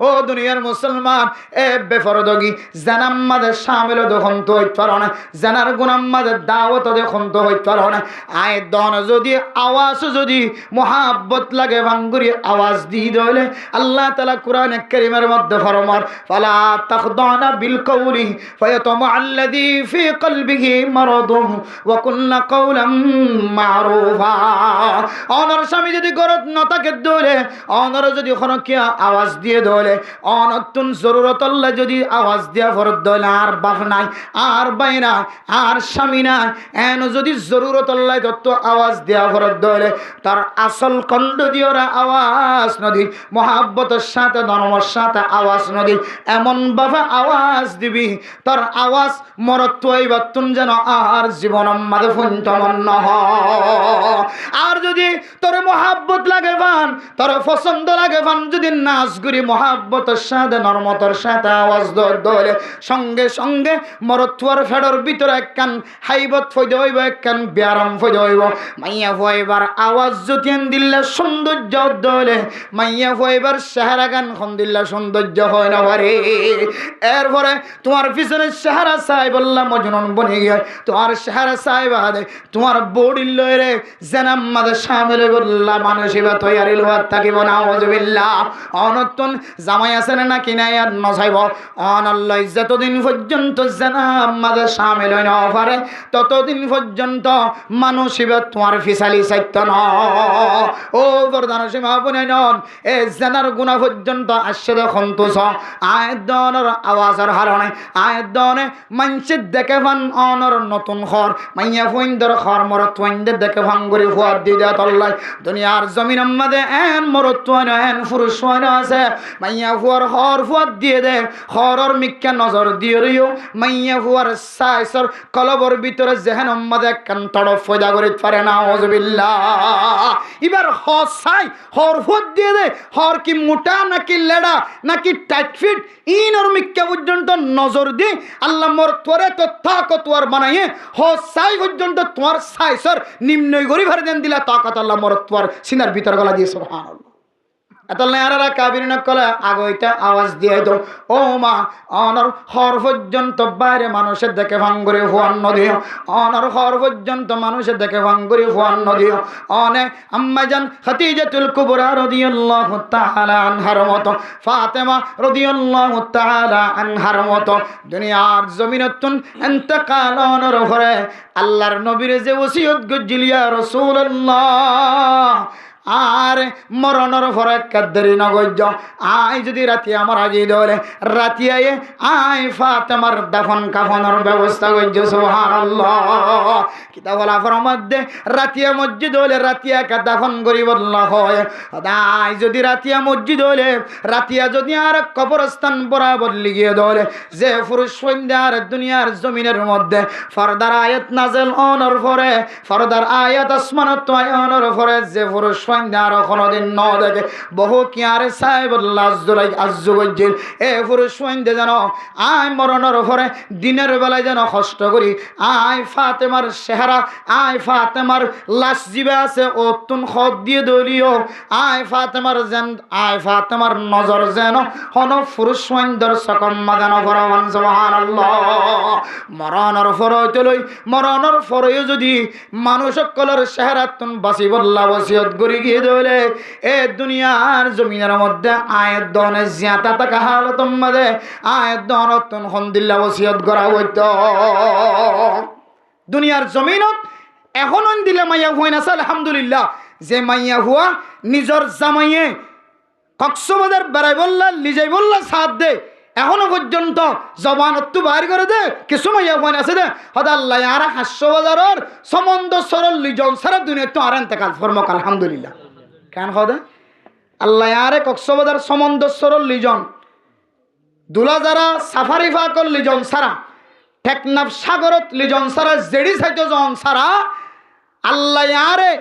[SPEAKER 1] ও দুনিয়ার মুসলমান এ বেফরদগি জানাম মাঝে শামিল যখন তো হইতে পারো না জানার গুনাহ মাঝে দাওয়াত যখন তো হইতে পারো না আয় দন যদি আওয়াজ যদি মোহাব্বত লাগে ভাঙ্গুরি আওয়াজ দিয়ে দলে আল্লাহ তাআলা কোরআনে কারীমের মধ্যে ফরমান ফালা তাখদানা বিল কওলি ফায়াতমা আল্লাযী ফি কলবিহি মারাদুন ওয়া কুল্লা কওলাম মারুফা অনর স্বামী যদি গরত নতাকে দলে অনর যদি কোনো কি আওয়াজ দিয়ে দলে অনতুন জরুরত আল্লাহ যদি আওয়াজ দিয়া ফরদ দলে আর বাপ নাই আর ভাই নাই আর স্বামী নাই এন যদি জরুরত আল্লাহ তত আওয়াজ দিয়া ফরদ দলে তার আসল কণ্ড দিওরা আওয়াজ নদী মহাব্বতের সাথে ধর্মের সাথে আওয়াজ নদী এমন ভাবে আওয়াজ দিবি তার আওয়াজ মরত্ব বাতুন যেন আর জীবন মাঝে ফুন্তমন্ন আর যদি তোর মহাব্বত লাগে ভান তোর পছন্দ লাগে ভান যদি নাচ করি মহাব্বতের সাথে নরমতার সাথে আওয়াজ দলে সঙ্গে সঙ্গে মরত্বর ফেডর ভিতরে একখান হাইবত ফইতে হইব একখান ব্যারাম ফইতে হইব মাইয়া হইবার আওয়াজ যতিয়ান দিল্লা সৌন্দর্য দলে মাইয়া হইবার চেহারা গান খন দিল্লা সৌন্দর্য হয় না পারে এরপরে তোমার পিছনে চেহারা চাই বললাম মজনুন বনে গিয়ে তোমার চেহারা চাই বাদে তোমার বডি লয়ে জানাম মাদে শামিল বললা মানসিবা তৈয়ারি লোয়ার থাকিব নাউযুবিল্লাহ অনতুন জামাই আছে না কিনা আর নসাইব অনাল্লাহ যতদিন পর্যন্ত জানাম মাদে শামিল হয় না পারে ততদিন পর্যন্ত মানসিবা তোমার ফিসালি সাইত্য ন ও বরদান সীমা বনে নন এ জানার গুনাহ পর্যন্ত আসছে দেখুন তো আয়দনের আওয়াজের হারণে আয়দনে মানসিক দেখে ভান অনর নতুন ঘর মাইয়া ফুইন্দর ঘর মরত ফুইন্দের দেখে ভাঙ্গুরি ফুয়ার দিয়ে তল্লাই দুনিয়ার জমিন মাঝে এন মরত এন পুরুষ আছে মাইয়া ফুয়ার হর ফুয়াত দিয়ে দে হরর মিক্কা নজর দিয়ে রইও মাইয়া হুয়ার সাইসর কলবর ভিতরে জেহেন উম্মাদে কান তড়প ফয়দা করে পারে না আউযুবিল্লাহ এবার হসাই হর ফুয়াত দিয়ে দে হর কি মোটা নাকি লেড়া নাকি টাইট ফিট ইনর মিক্কা পর্যন্ত নজর দি আল্লাহ মোর তোরে তো তাকতওয়ার বানাইয়ে হসাই পর্যন্ত তোমার সাইসর নিম্নই গরি ভরে দেন দিলা তাকত আল্লাহ মোর তোর সিনার ভিতর গলা দিয়ে সুবহানাল্লাহ এতলে আরারা কাবির নকলে আগইটা আওয়াজ দিয়ে দাও ও মা অনর হর পর্যন্ত বাইরে মানুষের দেখে ভাঙ্গুরে হুয়ান্ন দিও অনর হর পর্যন্ত মানুষের দেখে ভাঙ্গুরে হুয়ান্ন দিও অনে আম্মাজান খাদিজাতুল কুবরা রাদিয়াল্লাহু তাআলা আনহার মতো ফাতেমা রাদিয়াল্লাহু তাআলা আনহার মতো দুনিয়ার জমিনতুন ইন্তেকাল অনর করে আল্লাহর নবীর যে ওসিয়ত গজিলিয়া রাসূলুল্লাহ আর মরণর পরে কাদ্দারি নগজ আই যদি রাতি আমার আগে দলে রাতি আয়ে আই ফাতেমার দাফন কাফনের ব্যবস্থা করছে সুবহানাল্লাহ কিতাব আলাফর মধ্যে রাতিয়া মসজিদ হলে রাতিয়া কা দাফন করিব আল্লাহ হয় আই যদি রাতিয়া মসজিদ হলে রাতিয়া যদি আর কবরস্থান বরাবর লিগিয়ে দলে যে পুরুষ সন্ধ্যার দুনিয়ার জমিনের মধ্যে ফরদার আয়াত নাজেল অনর পরে ফরদার আয়াত আসমানত অনর পরে যে পুরুষ সন্ধ্যার কোনদিন ন দেখে বহু কি আরে সাহেবুল্লাহ আজ্জুল এ পুরুষ সন্ধ্যে যেন আয় মরণের পরে দিনের বেলায় যেন কষ্ট করি আয় ফাতেমার চেহারা আয় ফাতেমার লাশ জিবে আছে ও তুন খত দিয়ে দলিও আয় ফাতেমার যেন আয় ফাতেমার নজর যেন হন পুরুষ সন্ধ্যার সকম্মা যেন ভরমান সুবহানাল্লাহ মরণের ফরইতে লই মরণের ফরইও যদি মানুষ সকলের চেহারা তুন বাসি বল্লা ওসিয়ত করি গিয়ে দলে এ দুনিয়ার জমিনের মধ্যে আয়ের দনে জিয়াতা থাকা হালতম মাঝে আয়ের দনতন হন্দিল্লা ওসিয়ত করা হইত দুনিয়ার জমিনত এখন দিলে মাইয়া হুয়াই না আলহামদুলিল্লাহ যে মাইয়া হুয়া নিজর জামাইয়ে কক্সবাজার বেড়াই বললা লিজাই বললা সাথ দে এখনো পর্যন্ত জবানত্তু বাইর করে দে কিছু মাইয়া হুয়াই আছে দে হদ আল্লাহ আর 500,000 সম্বন্ধ সরল লিজন সারা দুনিয়া তো আর এতেকাল ফরমক আলহামদুলিল্লাহ কেন হদে আল্লাহ আরে কক্সবাজার সম্বন্ধ সরল লিজন দুলা যারা সাফারি ফাকল লিজন সারা টেকনাফ সাগরত লিজন সারা জেডি সাইতো জন সারা আল্লাহ আরে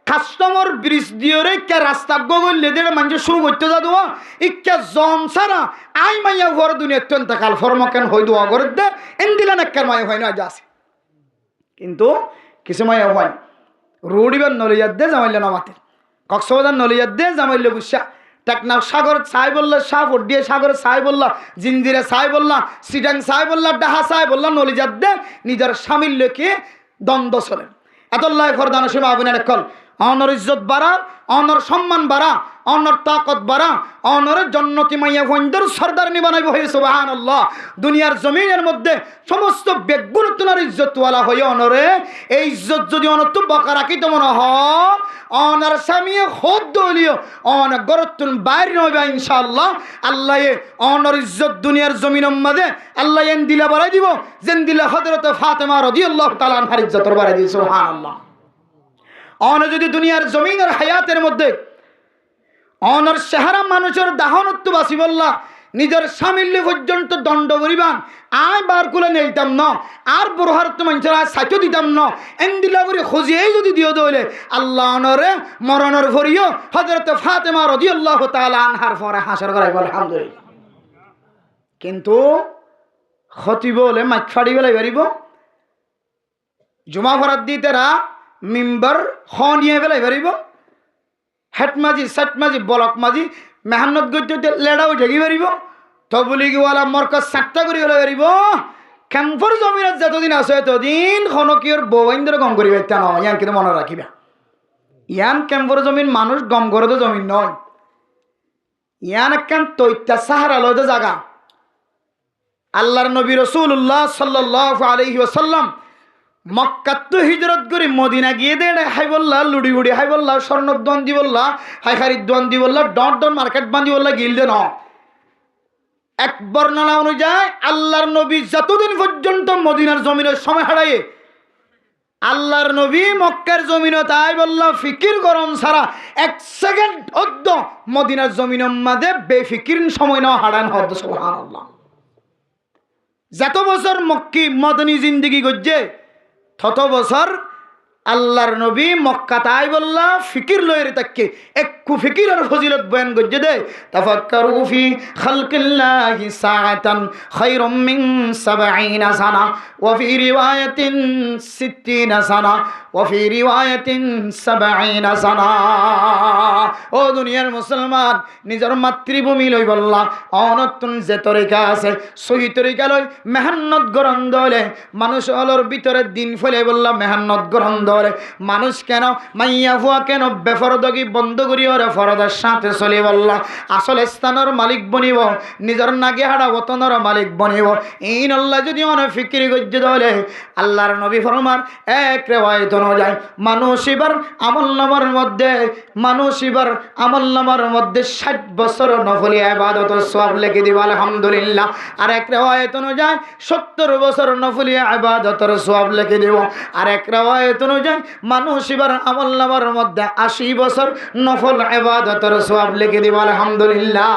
[SPEAKER 1] কাস্টমার ব্রিজ দিয়ে রে কে রাস্তা গগলে দে মানে শুরু করতে যা দোয়া ইক্কা জন সারা আই মাইয়া ঘর দুনিয়া তন্ত কাল ফরমকেন হই দোয়া করে দে এন্দিলা নাক্কার মাই হয় না যাসে কিন্তু কিছু মাইয়া হয় রোডিবার নলিয়াত দে জামাইলে নামাতে কক্সবাজার নলিয়াত দে জামাইলে বুঝা টেকনাফ সাগর ছাই বললা সাপ দিয়ে সাগরে ছাই বললা জিঞ্জিরে ছাই বললা সিডাং ছাই বললা ডাহা ছাই বললা নলিজাত দে নিজের স্বামীর লেখে দ্বন্দ্ব চলে এতল্লাহ ফরদান সীমা আবিনের কল অনর ইজ্জত বাড়া অনর সম্মান বাড়া অনর তাকত বাড়া অনরের জন্নতি মাইয়া ফন্দর সর্দার নিবানাইব হয়ে সুবহানাল্লাহ দুনিয়ার জমিনের মধ্যে সমস্ত বেগুনতনার ইজ্জতওয়ালা হয়ে অনরে এই ইজ্জত যদি অনত বাকা রাখিত মনে হ অনার স্বামী খোদ দলিও অন গরতুন বাইর নবে ইনশাআল্লাহ আল্লাহ অনর ইজ্জত দুনিয়ার জমিনের মধ্যে আল্লাহ এন দিলা বাড়াই দিব যেন দিলা হযরত ফাতেমা রাদিয়াল্লাহু তাআলা আনহার ইজ্জতর বাড়াই দিব সুবহানাল্লাহ অন যদি দুনিয়ার জমিনের হায়াতের মধ্যে অনর চেহারা মানুষের দাহনত্ব বাসি বললা নিজের স্বামীর পর্যন্ত দণ্ড করিবান আয় বার কুলে নেইতাম ন আর বড়হার তো মানুষের সাইটো দিতাম ন এন্দিলা করে খুঁজিয়েই যদি দিও দইলে আল্লাহ অনরে মরণের ভরিও হযরত ফাতেমা রাদিয়াল্লাহু তাআলা আনহার পরে হাসর করাইব আলহামদুলিল্লাহ কিন্তু খতিব বলে মাইক ফাড়ি বেলাই পারিব জুমা ফরাত দিতেরা মিম্বার নিয়ে বেলাই পারিব হেট মাঝি সেট মাঝি বলক মাঝি মেহান্নত গইতে লেড়াও ঢেকি পারিব তবলিগওয়ালা মরকজ সাতটা করে বেলাই পারিব ক্যাম্পর জমিনত যতদিন আছে ততদিন খনকিয়র বৌবাইন্দর গম করি পাইতা নয় ইয়ান কিন্তু মনে রাখিবা ইয়ান ক্যাম্পর জমিন মানুষ গম করে তো জমিন নয় ইয়ান একখান তৈত্যা সাহারা লয়তো জাগা আল্লাহর নবী রাসূলুল্লাহ সাল্লাল্লাহু আলাইহি ওয়াসাল্লাম মক্কাত তো হিজরত করে মদিনা গিয়ে দে হাই বললা লুড়ি উড়ি হাই বললা স্বর্ণদ্বন দি বললা হাই খারিদ্বন দি বললা ডট ডন মার্কেট বান্ধি বললা গিলদে ন এক বর্ণনা অনুযায়ী আল্লাহর নবী যতদিন পর্যন্ত মদিনার জমিনের সময় হারায়ে আল্লাহর নবী মক্কার জমিনে তাই বললা ফিকির গরম সারা এক সেকেন্ড অদ্য মদিনার জমিনের মাঝে বেফিকির সময় নেওয়া হারান হদ সুবহানাল্লাহ। যত বছর মক্কি মদনী জিন্দিগি গজ্জে তত বছর আল্লাহর নবী মক্কা তাই বললা ফিকির লয়ের তাকে একটু ফিকির আর ফজিলত বয়ান গজ্জে দে তাফাক্কারু ফি খালকিল্লাহি সাআতান খায়রুম মিন 70 সানা ওয়া ফি রিওয়ায়াতিন 60 সানা ওয়া ফি রিওয়ায়াতিন 70 সানা। ও দুনিয়ার মুসলমান, নিজের মাতৃভূমি লই বললা অনতুন যে তরিকা আছে সহি তরিকা লই মেহনত গ্রহণ দলে মানুষ অলর ভিতরে দিন ফেলে বললা মেহনত গ্রহণ দলে মানুষ কেন মাইয়া ফুয়া কেন বেফরদগি বন্ধ করি ওরে ফরদার সাথে চলি বললা আসল স্থানের মালিক বনিব নিজের নাগে হাড়া ওতনের মালিক বনিব। এই নল্লা যদি অনেক ফিকিরি গজ্জ দলে আল্লাহর নবী ফরমান এক রেওয়ায়ত অনুযায়ী মানুষ এবার আমলনামার মধ্যে 60 বছর নফলি ইবাদত সওয়াব লিখে দিব আলহামদুলিল্লাহ। আর এক রিওয়ায়াত অনুযায়ী 70 বছর নফলি ইবাদতের সওয়াব লিখে দিব। আর এক রিওয়ায়াত অনুযায়ী মানুষ এবার আমলনামার মধ্যে 80 বছর নফল ইবাদতের সওয়াব লিখে দিব আলহামদুলিল্লাহ।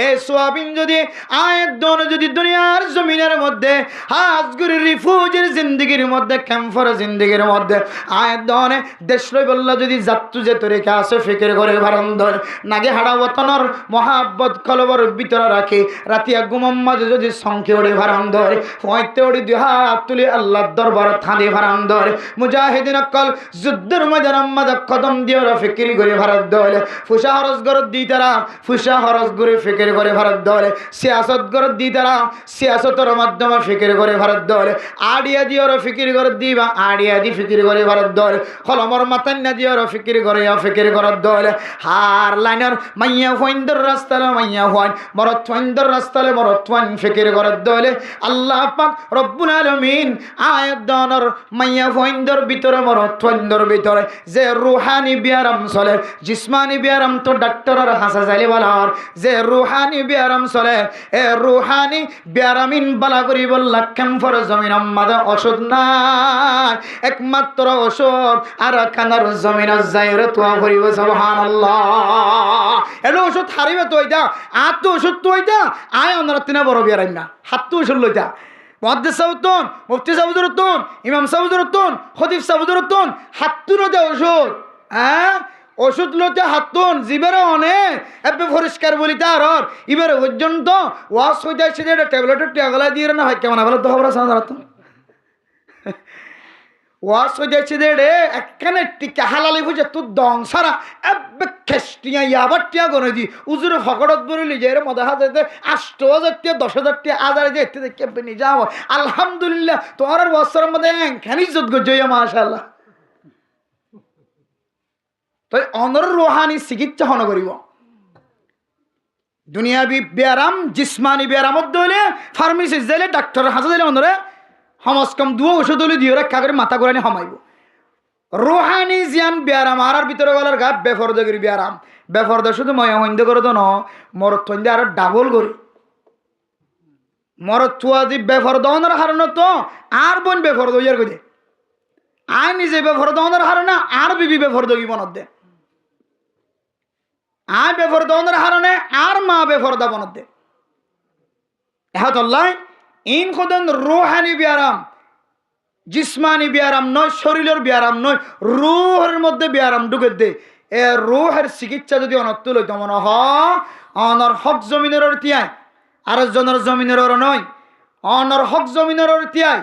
[SPEAKER 1] এই সওয়াবিন যদি আয়াত দন যদি দুনিয়ার জমিনের মধ্যে হাজগুরি রিফুজের জিন্দেগির মধ্যে ক্যাম্পের জিন্দেগির মধ্যে আয়াত দনে দেশলই বললা যদি যাত্তু যে তরিকা আছে ফিকির করে ভারন্দর নাগে হাড়া ওতনর মহাব্বত কলবর ভিতরে রাখি রাতিয়া গুমম মাঝে যদি সংখ্যে ওড়ে ভারন্দর হইতে ওড়ি দুই হাত তুলি আল্লাহর দরবার থাঁদি ভারন্দর মুজাহিদিন অকল যুদ্ধের ময়দান মাঝে কদম দিয়ে ওরা ফিকির করে ভারত দলে ফুসা হরস গরত দি তারা ফুসা হরস করে ফিকির করে ভারত দলে সিয়াসত গরত দি তারা সিয়াসতের মাধ্যমে ফিকির করে ভারত দলে আড়িয়া দিয়ে ওরা ফিকির করে দিবা আড়িয়া দি ফিকির করে ভারত দলে কলমর মাথান না দিয়ে ওরা ফিকির করে ফিকির করার দলে হার লাইনের মাইয়া হইন্দর রাস্তালে মাইয়া হইন মরত হইন্দর রাস্তালে মরত হইন ফিকির করার দলে আল্লাহ পাক রব্বুল আলামিন আয়াত দানর মাইয়া হইন্দর ভিতরে মরত হইন্দর ভিতরে যে রুহানি বিয়ারাম চলে জিসমানি বিয়ারাম তো ডাক্তারের হাসা যাইলে বলার যে রুহানি বিয়ারাম চলে এ রুহানি বিয়ারামিন বালা করি বললা ক্যাম্পর জমিন আমাদের ওষুধ নাই একমাত্র ওষুধ আর খানার জমিনের যাইরে তো করিব সুবহানাল্লাহ। এলো ওষুধ হারিবে তো এটা আর তো ওষুধ তো এটা আয় আমরা তিনা বড় বিয়ারাম না হাত তো ওষুধ লইতা মুহাদ্দিস সাহুদুন মুফতি সাহুদুরতুন ইমাম সাহুদুরতুন খতিব সাহুদুরতুন হাত্তুর দে ওষুধ ওষুধ লইতে হাতুন জিবের অনেক এবে পরিষ্কার বলি তার ইবার পর্যন্ত ওয়াশ হইতে আসছে যে ট্যাবলেটের টিয়াগলা দিয়ে না হয় কেমন ভালো তো খবর আছে না ওয়াশ হয়ে যাচ্ছে যে রে একখানে টিকা হালালি বুঝে তোর দং সারা এবে খেসটিয়া ইয়াবার টিয়া গনে দি উজুরে ফকড়ত বলিলি যে রে মদা হাজার 8,000 টিয়া 10,000 টিয়া আজারে যে এতে দেখে নি যাও আলহামদুলিল্লাহ তোমার বছরের মধ্যে একখানি ইজ্জত গজইয়া মাশাআল্লাহ। তো অনর রুহানি চিকিৎসা হন করিব দুনিয়াবি ব্যায়াম জিসমানি ব্যায়ামত দলে ফার্মেসিস্ট যাইলে ডাক্তার হাতে দিলে অনরে সমাজ কম দুও ওষুধ হলে দিয়ে রক্ষা করে মাথা ঘুরানি সমাইব। রুহানি জিয়ান ব্যায়াম আর ভিতরে গলার গা বেফরদগির ব্যায়াম বেফরদ শুধু ময়া হইন্দ করে তো ন মরত থইন্দে আর ডাবল করি মরত থুয়া দি বেফরদ অনার হারানো তো আর বোন বেফরদ হইয়ার কই দে আয় নিজে বেফরদ অনার হারানা আর বিবি বেফরদগি বনত দে আয় বেফরদা হারণে আর মা বেফরদা বনত দে এহাতল্লাহ ইন খোদন রুহানি ব্যায়াম জিসমানি ব্যায়াম নয় শরীরের ব্যায়াম নয় রুহের মধ্যে ব্যায়াম ঢুকে দে এ রুহের চিকিৎসা যদি অনত্য লইত মনে অনর হক জমিনের তিয়ায় আর জনের জমিনের নয় অনর হক জমিনের তিয়ায়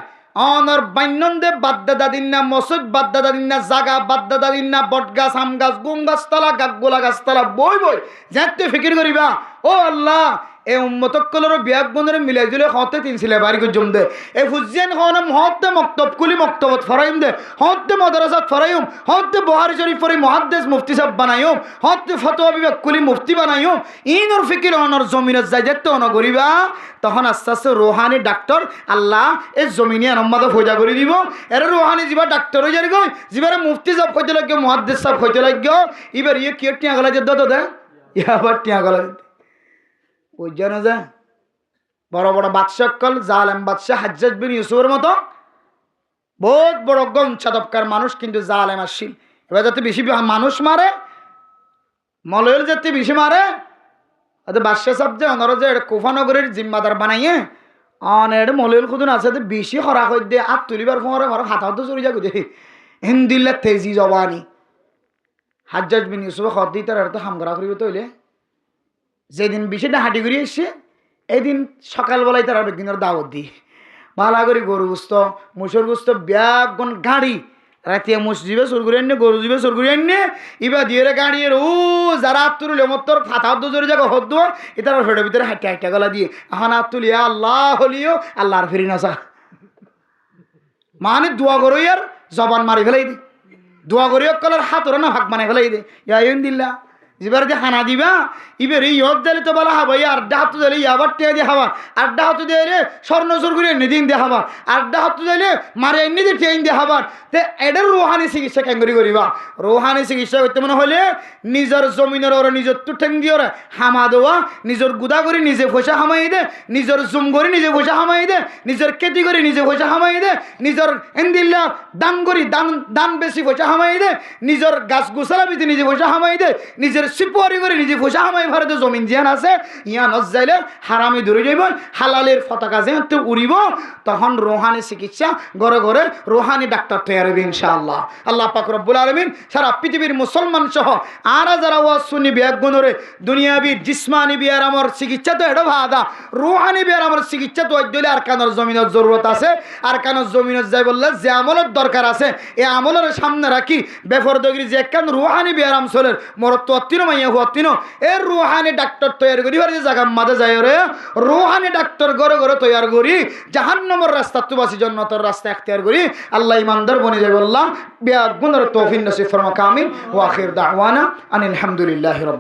[SPEAKER 1] অনর বাইনন্দে বাদ্দাদা দিন না মসজিদ বাদ্দাদা দিন না জাগা বাদ্দাদা দিন না বট গাছ আম গাছ গুম গাছতলা গাগগোলা গাছতলা বই বই যাতে ফিকির করিবা ও আল্লাহ এ উম্মতকলর বিয়াক বনের মিলাই দিলে হতে তিনছিলে বাড়ি জম দে এ ফুজিয়ান খাওয়ানো হতে মক্তব কুলি মক্তবত ফরাইম দে হতে মাদ্রাসাত ফরাইম হতে বহারি শরীফ পড়ি মুহাদ্দিস মুফতি সাহেব বানাইম হতে ফতোয়া বিভাগ কুলি মুফতি বানাইম ইনর ফিকির অনর জমিনত যাই যেতে অন করিবা তখন আস্তে আস্তে রুহানি ডাক্তার আল্লাহ এই জমিনে আনম্মাদ ফয়দা করে দিব এর রুহানি যা ডাক্তার হয়ে যাই গো যারা মুফতি সাহেব হইতে লাগে মুহাদ্দিস সাহেব হইতে লাগে এবার ইয়ে কি টিয়া গলা যে দে ইয়াবার টিয়া গলা ওই জানা যায় বড় বড় বাদশাহ কল জালেম বাদশাহ হাজ্জাজ বিন ইউসুফের মতো বহুত বড় গঞ্চা দপকার মানুষ কিন্তু জালেম আসিল এবার যাতে বেশি মানুষ মারে মলয়ের যেতে বেশি মারে বাদশাহ সাহেব যে অনার যে কোফানগরের জিম্মাদার বানাইয়ে অনেক মলয়ের খুদুন আছে বেশি হরা করে দিয়ে আর তুলিবার ফোঁড়ে আমার হাত হাত চুরি যাক দে হিন্দিল্লা তেজি জবানি হাজ্জাজ বিন ইউসুফ খদ্দি তার তো হামগরা করিবে তৈলে যেদিন বিষয়টা হাঁটি করে এসছে এদিন সকালবেলায় তার একদিনের দাওয়াত দিই ভালো করে গরু গুস্ত মুসুর গুস্ত ব্যাগুন গাড়ি রাতে মুস দিবে চোর করে আনে গরু দিবে চোর করে আনে ইবা দিয়ে গাড়ি ও যারা হাত তুলে মতর ফাতা হদ্দ জোরে যাবো হদ্দ এটার ফেটের ভিতরে হাঁটে হাঁটে গলা দিয়ে এখন হাত তুলিয়া আল্লাহ হলিও আল্লাহর ফিরি নাসা মানে দোয়া করো ইয়ার জবান মারি ফেলাই দি দোয়া করি কলার হাত ওরা না ভাগ বানাই ফেলাই দে ইয়া দিল্লা যেবার যে খানা দিবা ইবার এই হদ দিলে তো বলা হবা আড্ডা হাত দিলে আবার টেয়া দিয়ে খাবার আড্ডা হাত দিলে স্বর্ণ চোর করে এনে দিন দিয়ে খাবার আড্ডা হাত দিলে মারে এনে দিয়ে টেন দিয়ে খাবার তে এটার রোহানি চিকিৎসা কেঙ্গরি করিবা রোহানি চিকিৎসা করতে মনে হলে নিজের জমিনের ওরা নিজের তো ঠেং দিয়ে ওরা হামা দেওয়া নিজের গুদা করে নিজে পয়সা হামাই দে নিজের জুম করে নিজে পয়সা হামাই দে নিজের খেতি করে নিজে পয়সা হামাই দে নিজের এন্দিল্লা দান করি দান বেশি পয়সা হামাই দে নিজের গাছ গোছালা বিতে নিজে পয়সা হামাই দে নিজের সিপুয়ারি করে নিজে পয়সা হামাই ভারতে জমিন জিয়ান আছে ইয়ান যাইলে হারামি ধরে যাইব হালালের পতাকা যেহেতু উড়িব তখন রোহানি চিকিৎসা ঘরে ঘরে রোহানি ডাক্তার তৈরি হবে ইনশাআল্লাহ আল্লাহ পাক রব্বুল আলামিন সারা পৃথিবীর মুসলমান সহ আর যারা ওয়াজ শুনি বিয়াগুনরে দুনিয়াবি জিসমানি বিয়ার আমার চিকিৎসা তো এটা ভাদা রোহানি বিয়ার আমার চিকিৎসা তো দিলে আর কানের জমিনের জরুরত আছে আর কানের জমিনের যাই বললে যে আমলের দরকার আছে এই আমলের সামনে রাখি বেফরদগিরি যে একখান রোহানি বিয়ার আমসলের মরত অত্তিনো মাইয়া হুয়াত্তিনো এর রোহানি ডাক্তার তৈরি করি যে জায়গা মাঝে যায় রে রোহানি ডাক্তার ঘরে ঘরে তৈরি করি জাহান্নামের রাস্তা তুবাসি জান্নাতের রাস্তা এখতিয়ার করি আল্লাহ ইমানদার বনে যাবে আল্লাহ বিয়াগুনের তৌফিক নসিব ফরমা কামিল ওয়া আখির দাওয়ানা আনিল হামদুলিল্লাহি রাব্বিল